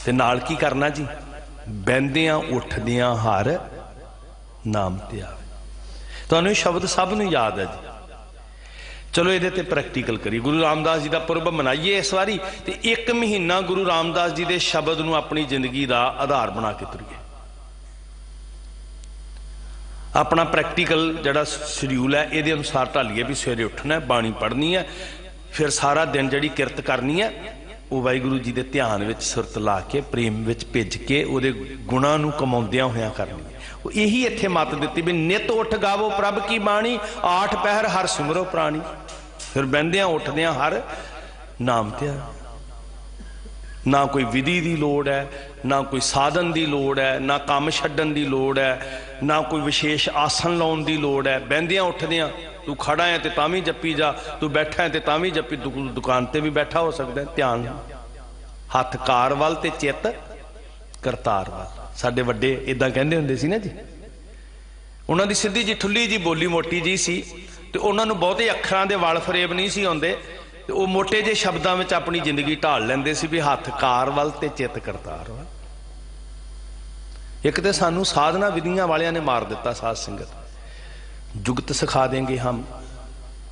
Speaker 2: ते नाल की करना जी, बहदियां उठदियां हर नाम ते आवे। तुहानूं शब्द सब नूं याद है जी। चलो ये ते प्रैक्टिकल करिए। गुरु रामदास जी का पुरब मनाइए इस बारी, ते एक महीना गुरु रामदास जी के शब्द नूं अपनी जिंदगी का आधार बना के तुरीए। अपना प्रैक्टिकल जड़ा शेड्यूल है ये अनुसार ढालीए भी सवेरे उठना है, बाणी पढ़नी है, फिर सारा दिन जी किरत करनी है, वो वाहिगुरू जी के ध्यान में सुरत ला के प्रेम में भिज के वो गुणा नूं कमाउंदियां होया करनी है। यही इत्थे मत दिती भी नित उठ गावो प्रभ की बाणी, आठ पहर हर सिमरो प्राणी। फिर बहदियां उठदियां हर नाम ते। ना कोई विधि की लोड़ है, ना कोई साधन की लोड़ है, ना काम छड्डण की लोड़ है, ना कोई विशेष आसन लाउण की लोड़ है। बहदियां उठदियां तू खड़ा है तो तां भी जप्पी जा, तू बैठा है तो तां भी जप्पी, तू दुकान ते भी बैठा हो सकता है। ध्यान हथ कार वाल ते चित करतार वाल। साडे वड्डे इदां कहंदे हुंदे सी ना जी। उन्हां दी सीधी जी ठुल्ली जी बोली मोटी जी सी, ते उन्हां नूं बहुते अखरां दे वल फरेब नहीं सी आउंदे, ते वो मोटे जे शब्दां विच अपनी जिंदगी ढाल लैंदे सी भी हथ कार वाल ते चित करतार वाल। एक तो सानू साधना विधियां वालियां ने मार दिता। साध संगत जुगत सिखा देंगे हम,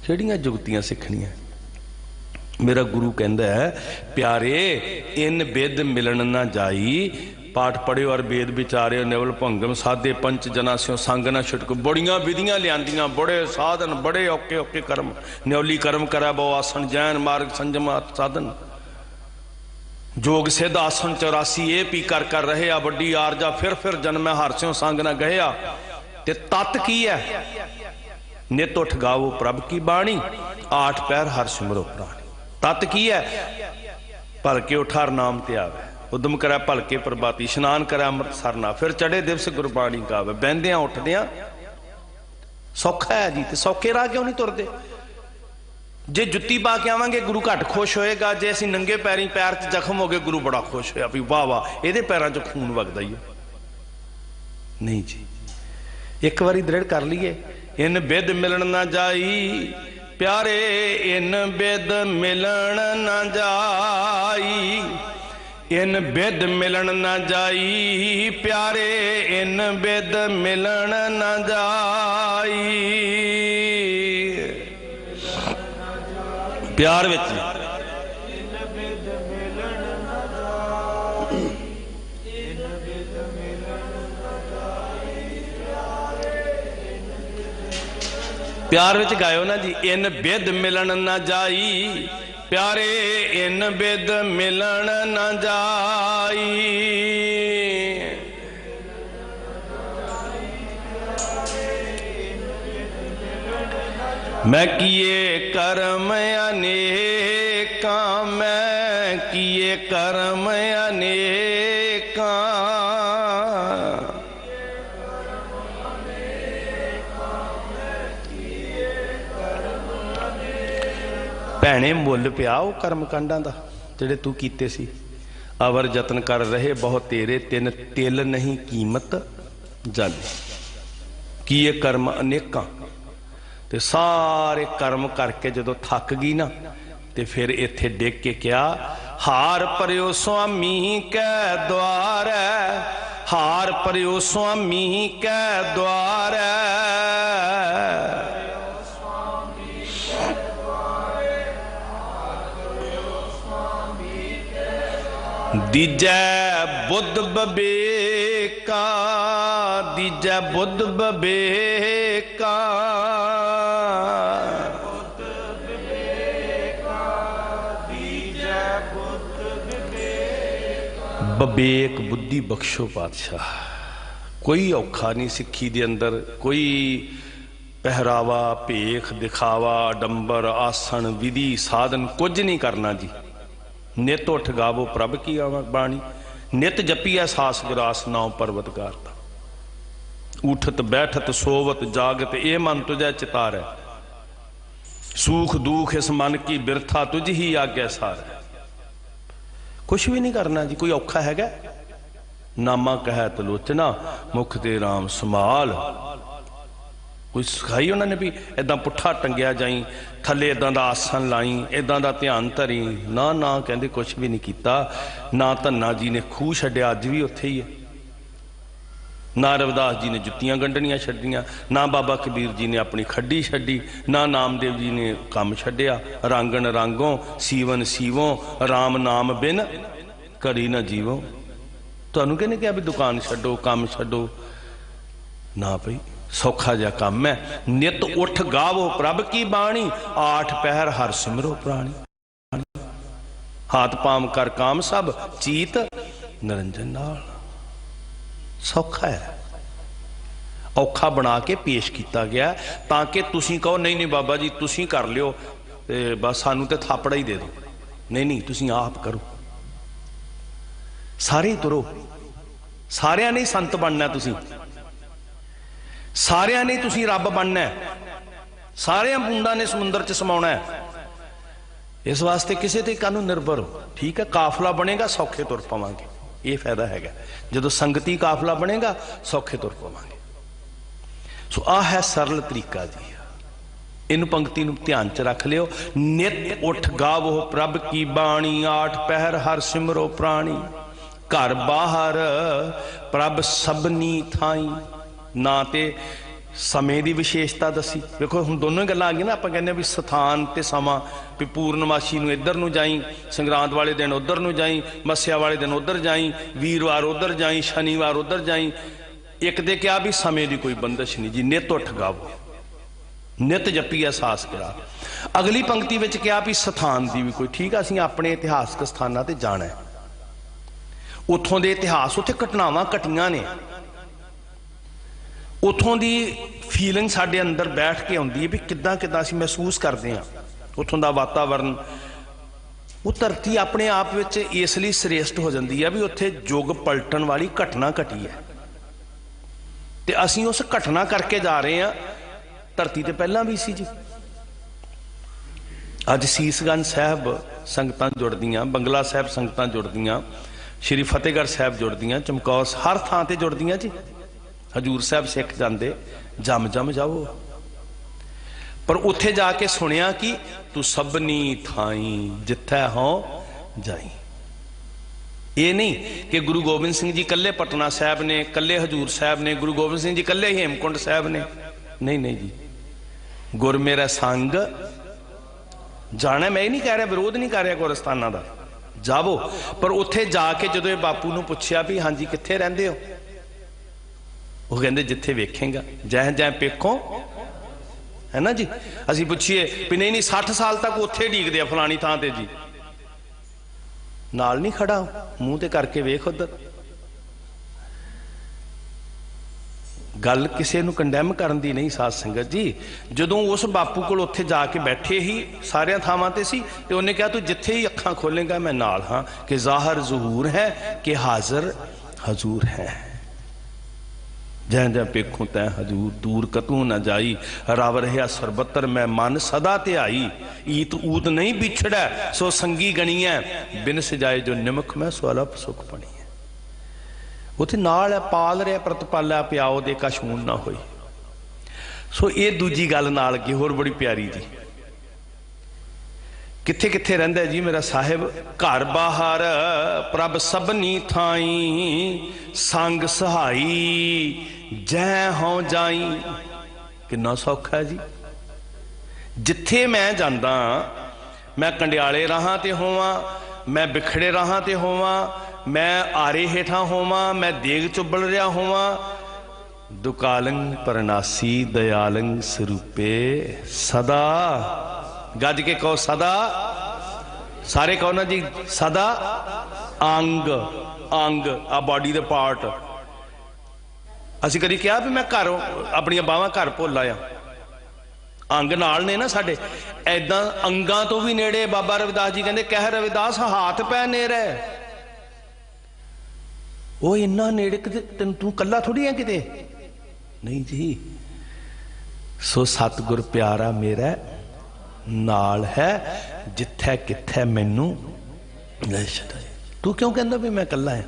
Speaker 2: किहड़ियां जुगतियां सिखणियां। मेरा गुरु कहंदा है प्यारे इन बिद मिलन ना जाई, पाठ पढ़ियो और वेद विचारियो, निवल भंगम साधे पंच जना स्यों संग ना छुटको। बड़ियां विधियां लियांदियां, बड़े साधन, बड़े औके औके कर्म, न्यौली कर्म करै बहु आसन, जैन मार्ग संजम साधन, जोग सिद्ध आसन 84 ये पी कर कर रहे आ, वड्डी आरजा फिर जन्म हर स्यों संग ना गया। ते तत् की है, नित उठ गावो प्रभ की बाणी, आठ पैर हर सिमरो प्राणी। तत् की है, भल के उठ हर नाम ते आवे, उदम करे भल के प्रभाती, इशनान करे अमृत सरना, फिर चढ़े दिवस गुरबाणी गावे। बहदियां उठदियां सौखा है जी, ते सौखे राह क्यों नहीं तुरदे। जे जुत्ती पा के आवांगे गुरु घट खुश होएगा, जे असीं नंगे पैरी पैर च जख्म हो गए गुरु बड़ा खुश होया भी वाह वाह ਇਹਦੇ पैरों च खून वगदा ही नहीं जी। एक बारी दृढ़ कर लीए, इन बिद मिलन ना जाई प्यारे, इन बिद मिलन ना जाई, इन बिद मिलन ना जाई प्यारे, इन बिद मिलन ना जाई। प्यार विच प्यार विच गायो ना जी, इन बिद मिलन ना जाई, प्यारे इन बिद मिलन ना जाई। मैं किए कर्म अनेका, मैं किए कर्म अनेका, भैणे मुल पिया वो कर्म कांडां दा जिहड़े तू कीते सी। अवर जतन कर रहे बहुत तेरे, तिन तिल नहीं कीमत जाने। किए कर्म अनेकां, ते सारे कर्म करके जदों थक गई ना, ते फिर इत्थे डिग के क्या, हार परियो स्वामी कै द्वार, हार परियो स्वामी कै द्वार। दीजै बुद्ध बबेका, दीजै बुद्ध बबेका, बबेक बुद्धि बख्शो पातशाह। कोई औखा नहीं सिक्खी दे अंदर, कोई पहरावा भेख दिखावा डंबर आसन विधि साधन कुछ नहीं करना जी। नित उठ गावो प्रभ की बाणी, नित जपी सास ग्रास नाउ परवतगार दा। उठत बैठत सोवत जागत ये मन तुझे चितार है, सूख दुख इस मन की बिरथा तुझ ही आज्ञा सार है। कुछ भी नहीं करना जी, कोई औखा हैगा। नामा कह तलोचना मुख ते राम संभाल। कोई सिखाई उन्होंने भी इदा पुट्ठा टंगिया जाई, थले इदा का आसन लाई, इदा का ध्यान धरी ना ना, कहते कुछ भी नहीं किया। ना धन्ना जी ने खूह छड्डिया, अज भी उत्थे ही है। ना रविदास जी ने जुत्तियां गंढनियां छड्डियां, ना बाबा कबीर जी ने अपनी खड्डी छड्डी, ना नामदेव जी ने काम छड्डिया। रांगण रांगों सीवन सीवों, राम नाम बिन घड़ी ना जीवो। तुहानूं किहने कहा भी दुकान छड्डो काम छड्डो? ना भाई, सौखा जिहा काम है। नित उठ गावो प्रभ की बाणी, आठ पहर हर सिमरो प्राणी। हाथ पाम कर काम सब चीत निरंजन नाल। सौखा है, औखा बना के पेश किया गया ताकि तुसीं कहो नहीं नहीं बाबा जी तुसीं कर लियो, बस सानू तो थापड़ा ही दे दो। नहीं नहीं, तुसीं आप करो, सारे तुरो। सारियां ने संत बनना, तुसीं सारियां ने तुसीं रब बनना है, सारियां बूंदां ने समुंदर च समाउणा है। इस वास्ते किसी ते कानून निर्भर हो। ठीक है, काफला बनेगा सौखे तुर पावांगे, ये फायदा है। जो संगती काफला बनेगा सौखे तुर पावांगे। सो आ है सरल तरीका जी। इन पंक्ति नूं ध्यान च रख लियो। नित उठ गावो प्रभ की बाणी, आठ पहर हर सिमरो प्राणी। घर बाहर प्रभ सबनी थाई। ना ते समय की विशेषता दसी। देखो हम दोनों ही गल्लां आ गई ना, आपां कहने भी स्थान ते समा, भी पूर्णमाशी नूं इधर नूं जाई, संगरांद वाले दिन उधर नूं जाई, मस्या वाले दिन उधर जाई, वीरवार उधर जाई, शनिवार उधर जाई। एक दे क्या भी समय की कोई बंदिश नहीं जी। नित उठ गावो, नित जपी एहसास करा। अगली पंक्ति में क्या भी स्थान की भी कोई, ठीक है असीं अपने इतिहासक स्थानां ते जाना है, उत्थों दे इतिहास, उत्थे घटनावां घटियां ने, उत्थों दी फीलिंग साडे अंदर बैठ के आउंदी है भी किद्दां किद्दां असीं महसूस करते हैं। उत्थों दा वातावरण, वो धरती अपने आप विच इसलिए श्रेष्ठ हो जाती है भी उत्थे युग पलटन वाली घटना घटी है, ते असीं उस घटना करके जा रहे हैं। धरती तो पहला भी सी जी। अज सीसगंज साहब संगतां जुड़दियां, बंगला साहब संगतां जुड़दियां, श्री फतेहगढ़ साहब जुड़दियां, चमकौर हर थां ते जुड़दियां जी। हजूर साहब सिख जाते जम जम जाओ, पर उत्थे जाके सुनिया कि तू सबनी थाई जिथे हो जाई। ये नहीं कि गुरु गोबिंद सिंह जी कल्ले पटना साहब ने, कल्ले हजूर साहब ने, गुरु गोबिंद सिंह जी कल्ले हेमकुंड साहब ने। नहीं नहीं जी, गुर मेरा संग जाना। मैं ये नहीं कह रहा, विरोध नहीं कर रहा गुरस्थाना का, जावो। पर उत्थे जाके जो बापू नूं पुछया भी हाँ जी कित्थे रहिंदे हो, वो कहते जिथे वेखेगा जह जह पेखों है ना जी। असीं पुछीए भी नहीं 60 साल तक उत्थे ढीकदे आ फलानी थां ते जी, नाल नहीं खड़ा, मूँह ते करके वेख उधर। गल किसी नूं कंडैम करन दी नहीं साध संगत जी। जदों उस बापू कोल उत्थे जाके बैठे ही सारियां थावां ते सी ते उन्हें कहा तू जिथे ही अखां खोलेगा मैं नाल हाँ, कि ज़ाहिर ज़हूर है कि हाजिर हजूर है। जै जै पेखूं तै हजूर, दूर कतू न जाई, रव रहा सरबतर मैं मन सदा ते आई। ईत ऊत नहीं बिछड़ै सो संगी गणिया, बिन सजाए जो निमख मैं सो अलप सुख पड़ी। उत्थे नाल है, पाल रहा प्रतिपालिया प्याओ दे कशून ना होई। सो ये दूजी गल नाल अगे होर बड़ी प्यारी जी। किथे किथे रहिंदा जी मेरा साहिब, घर बाहर प्रभ सबनी थाई, संग सहाई जै हों जाई। किन्ना सौखा है जी। जिथे मैं जांदा, मैं कंडियाले राहां ते होवां, मैं बिखड़े राहां ते होवां, मैं आरे हेठा होवां, मैं देग चुबल रहा होवां, दुकालंग परनासी दयालंग स्वरूपे सदा। गज के कहो सदा, सारे कहो ना जी सदा। अंग अंग आ बॉडी दे पार्ट। असीं कदी कहा भी मैं घर अपनी बावां घर भुल आया, अंग नाल ने ना साडे। ऐदां अंगां तो भी नेड़े बाबा रविदास जी कहंदे, कह रविदास हाथ पै नेड़े। वो इन्ना नेड़े तेन तू कला थोड़ी है किते, नहीं जी। सो सतगुर प्यारा मेरा नाल है, जिथे किथे मैनू ले छड़ाए। तू क्यों कहंदा भी मैं कला है?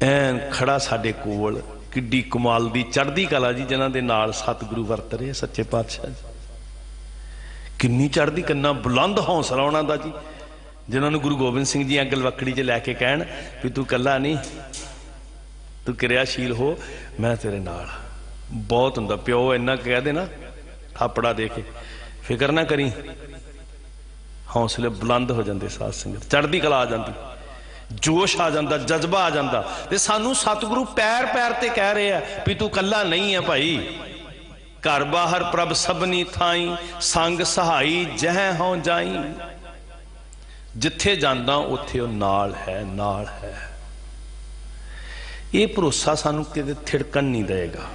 Speaker 2: ऐन खड़ा साडे कोल, किड्डी कमाल दी चढ़दी कला जी, जिन्हां दे नाल सतगुरु वरत रहे सच्चे पातशाह जी। किन्नी चढ़दी, किन्ना बुलंद हौसला उन्हां दा जी, जिन्होंने गुरु गोबिंद सिंह जी गलवकड़ी च लैके कहन भी तू कला नहीं, तू किरियाशील हो, मैं तेरे नाल। बहुत हुंदा प्यो इन्ना कह दे ना थापड़ा दे के, फिक्र ना करी, हौसले बुलंद हो जाते। साध संगत चढ़दी कला आ जाती, जोश आ जाता, जज्बा आ जाता। ते सानू सतगुरु पैर पैर ते कह रहे हैं भी तू कला नहीं है भाई। घर बाहर प्रभ सबनी थाई, संग सहाई जह हों जाई। जिथे जांदा उत्थे वो नाल है, नाल है। ये भरोसा सानू किते थिड़कन नहीं देगा।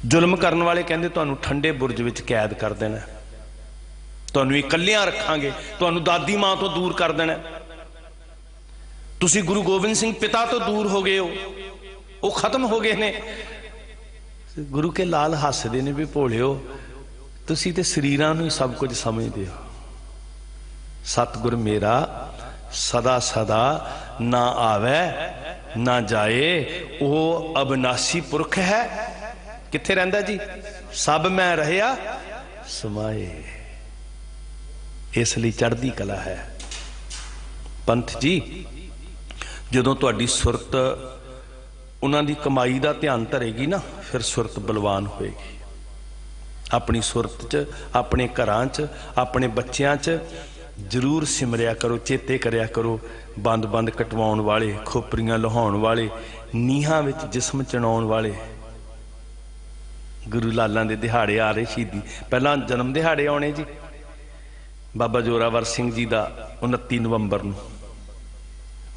Speaker 2: जुल्म करने वाले कहंदे तुहानू ठंडे बुरज विच कैद कर देना, तुहानू इकल्लियां रखांगे, तुहानू दादी मां तो दूर कर देना। तुसी गुरु गोबिंद सिंह पिता तो दूर हो गए हो, वो खत्म हो गए ने। गुरु के लाल हसदे ने भी भोलिओ, तुसी ते शरीरां नूं ही सब कुछ समझदे हो। सतगुर मेरा सदा सदा ना आवे ना जाए, वो अविनाशी पुरख है। किथे रहिंदा जी? सब मैं रहिया समाए। इसलिए चढ़दी कला है। पंथ जी जदों तुहाडी सुरत उन्हां दी कमाई दा ध्यान धरेगी ना, फिर सुरत बलवान होएगी। अपनी सुरत च, अपने घरां च, अपने बच्चियां च जरूर सिमरिया करो, चेते करया करो। बंद बंद कटवाउण वाले, खोपरियां लहाउण वाले, नीहां विच जिस्म चणाउण वाले। गुरु लालां दे दिहाड़े आ रहे, शहीदी पहलां जन्म दिहाड़े आने जी। बाबा जोरावर सिंह जी का 29 नवंबर नूं,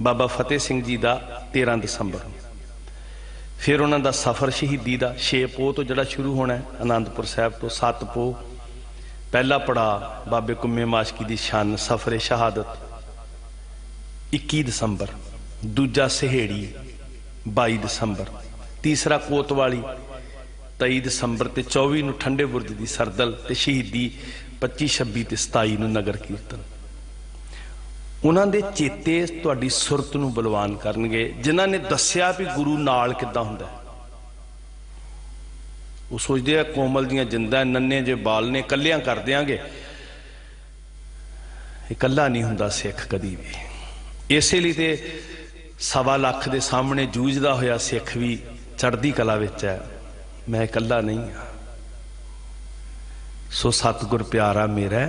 Speaker 2: बाबा फतेह सिंह जी का 13 दसंबर नूं। फिर उन्हां दा सफ़र शहीदी का 6 पोह तो जिहड़ा शुरू होना है आनंदपुर साहब तो 7 पोह। पहला पड़ा बाबे कुम्मे माशकी की शन सफरे शहादत 21 दसंबर, दूजा सहेड़ी 22 दसंबर, तीसरा कोतवाली 23 दसंबर ते 24 नूं ठंडे बुरज की सरदल ते शहीदी 25, 26 ते 27 नूं नगर कीर्तन। उन्हां दे चेते तुहाडी सुरत नूं बलवान करनगे, जिन्हां ने दस्सिया भी गुरु नाल किद्दां हुंदा है। वो सोचते हैं कोमल दियां जिंदा नन्ने जे बाल ने, कलियां कर देंगे। इकल्ला नहीं हुंदा सिख कदी भी। इसलिए तो 1.25 लाख के सामने जूझदा होया सिख भी चढ़दी कला विच है, मैं इकल्ला नहीं हाँ। सो सतगुर प्यारा मेरा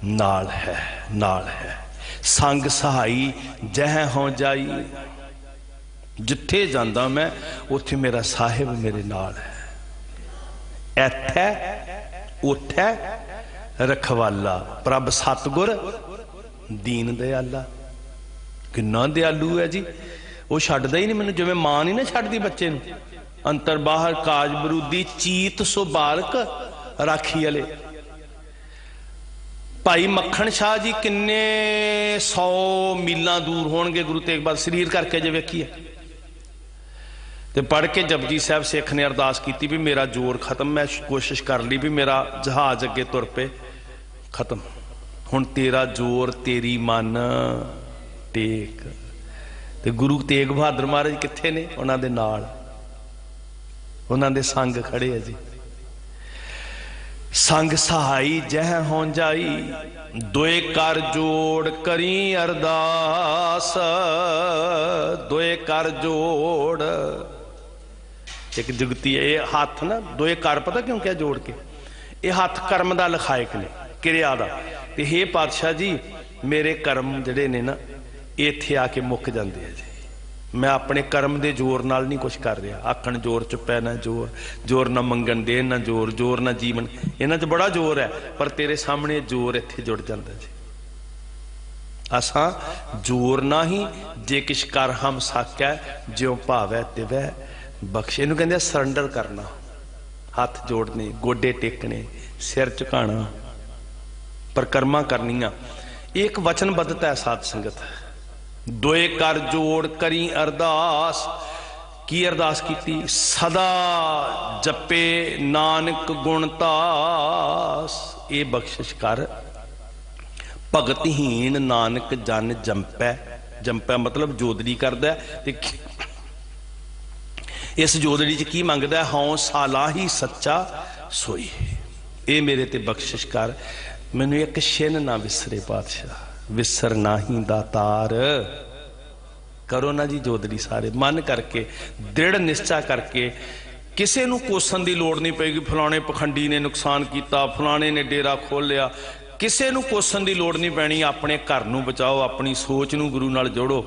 Speaker 2: नाल है, नाल है। संग सहाई जह हों जाई। जिथे जांदा मैं उत्थे मेरा साहिब मेरे नाल है। ਐਥੈ ਉਥੈ रखवाला प्रभ सतगुर दीन दयाला। किन्ना दयालु है जी, वो छड्डदा ही नहीं मैनूं, जिवें मां नहीं ना छड्डदी बच्चे नूं। अंतर बाहर काज बरूदी चीत सो बालक राखी वाले। भाई मक्खण शाह जी किन्ने 100 मीलों दूर होणगे गुरु तेग बहादुर शरीर करके जे वेखीए ते पढ़ के जपजी साहब सिख ने अरदास की भी मेरा जोर खत्म, मैं कोशिश कर ली भी मेरा जहाज अगे तुर पे खत्म, हुण तेरा जोर तेरी मन टेक। ते गुरु तेग बहादुर महाराज कित्थे ने? उन्हां दे नाल, उन्हां दे संग खड़े है जी। संग सहाई जह हों जाई, दोए कर जोड़ करी अरदास, दोए कर जोड़। एक जुगती है ये हाथ ना दोए कर, पता क्यों क्या जोड़ के? ये हाथ कर्म का लिखायक ने, क्रिया का। ते हे पातशाह जी मेरे कर्म जिहड़े ने ना इत्थे आके मुक जाते हैं जी। मैं अपने कर्म के जोर नाल नहीं कुछ कर रहा। आखण जोर चुपै ना जोर, जोर ना मंगन दे ना जोर, जोर ना जीवन, इन्हां च बड़ा जोर है, पर तेरे सामने जोर इत्थे जुड़ जाता जी। असां जोर ना ही जे किश कर हम साकै, ज्यों भावै तिवै बख्शे। इनू कहते सरंडर करना, हाथ जोड़ने, गोडे टेकने, सिर झुकाना, परिक्रमा करनिया। एक वचनबद्धता है साध संगत। दोए कर जोड़ करी अरदास, की अरदास की? सदा जपे नानक गुणतास, ये बख्शिश कर भगतहीन नानक जन जंपै। जंपै मतलब जोदड़ी करदा है। इस जोदड़ी च की मंगदा? हौं साला ही सच्चा सोई। ये मेरे ते बख्शिश कर, मैनू एक छिन ना विसरे पातशाह, विसर ना ही दातार। करो ना जी जोदड़ी सारे मन करके, दृढ़ निश्चा करके। किसी नूं कोसन की लोड़ नहीं पेगी, फलाने पखंडी ने नुकसान किया, फलाने ने डेरा खोलिया, किसी नूं कोसन की लोड़ नहीं पैनी। अपने घर नूं बचाओ, अपनी सोच नूं गुरु नाल जोड़ो,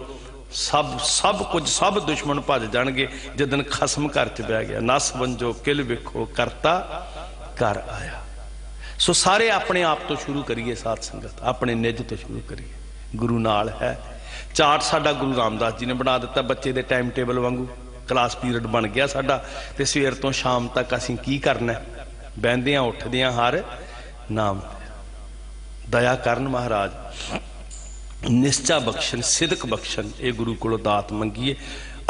Speaker 2: सब कुछ सब दुश्मन भज जाणगे जिदन खसम घर च बह गया। नस वंजो किल विखो करता घर आया। सो सारे अपने आप तो शुरू करिए साध संगत, अपने निज तो शुरू करिए। गुरु नाल है। चार्ट साडा गुरु रामदास जी ने बना दिता, बच्चे दे टाइम टेबल वांगू क्लास पीरियड बन गया साडा। ते सवेर तो शाम तक असीं की करना? बहंदियां उठदियां हर नाम। दया करन महाराज, निश्चा बख्शन, सिदक बख्शन। ये गुरु कोलों दात मंगीए,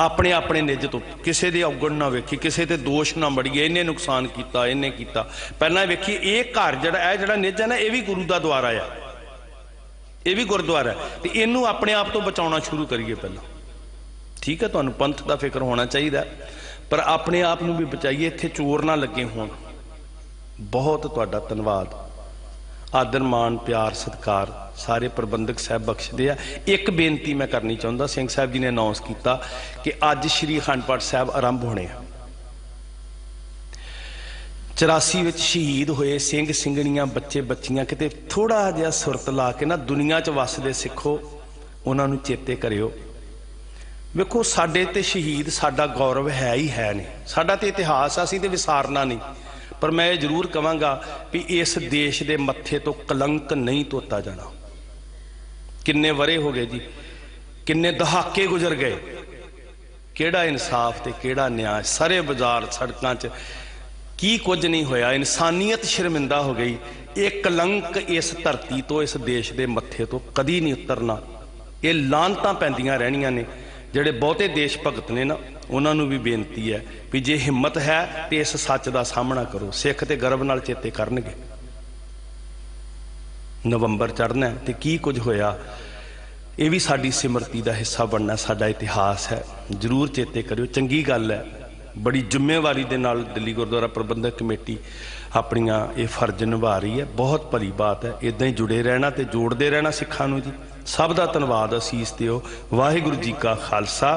Speaker 2: अपने अपने निज तो। किसी दे अवगुण ना वेखी, किसी दे दोष ना मड़ीए, इन्हें नुकसान किया, इन्हें किया। पहला वेखिए ये घर जिहड़ा निज है ना, ये भी गुरु का द्वारा है, ये भी गुरुद्वारा है। तो इनू अपने आप तो बचाना शुरू करिए पहला। ठीक है, तुहानू पंथ का फिक्र होना चाहिए, पर अपने आप नू भी बचाइए, इत्थे चोर ना लगे होण। बहुत तुहाडा धन्नवाद। आदर मान प्यार सत्कार सारे प्रबंधक साहब बख्शदे आ। एक बेनती मैं करनी चाहता, सिंह साहब जी ने अनाउंस किया कि अज श्री अखंड पाठ साहब आरंभ होने। 84 में शहीद होए सिंह सिंघणियां, बच्चे बच्चियां, किते थोड़ा जिहा सुरत ला के ना दुनिया च वसदे सिखो, उन्होंने चेते करियो। वेखो साडे ते शहीद साडा गौरव है ही है नहीं, साडा ते इतिहास असीं ते विसारना नहीं। पर मैं जरूर कहांगा भी इस देश के मत्थे तो कलंक नहीं धोता जाना। किन्ने वरे हो गए जी, किन्ने दहाके गुजर गए, केड़ा इंसाफ ते केड़ा न्याय। सारे बाजार सड़कों च की कुछ नहीं होया, इंसानियत शर्मिंदा हो गई। एक कलंक इस धरती तो, इस देश के मत्थे तो कदी नहीं उतरना। ये लानतां पैंदियां रहनियां ने। ਜਿਹੜੇ ਬਹੁਤੇ देश भगत ने ना, उन्होंने भी बेनती है भी जे हिम्मत है तो इस सच का सामना करो। सिख तो गर्व नाल चेते करनगे। नवंबर चढ़ना है तो की कुछ होया, ये भी साडी सिमरती का हिस्सा बनना, साडा इतिहास है। जरूर चेते करियो, चंगी गल है। बड़ी जिम्मेवारी दे नाल दिल्ली गुरुद्वारा प्रबंधक कमेटी अपनियां ये फर्ज निभा रही है। बहुत भली बात है। इदां ही जुड़े रहना तो जोड़ते रहना सिखां नूं जी। सब का धन्नवाद, असीस दिओ। वाहिगुरू जी का खालसा।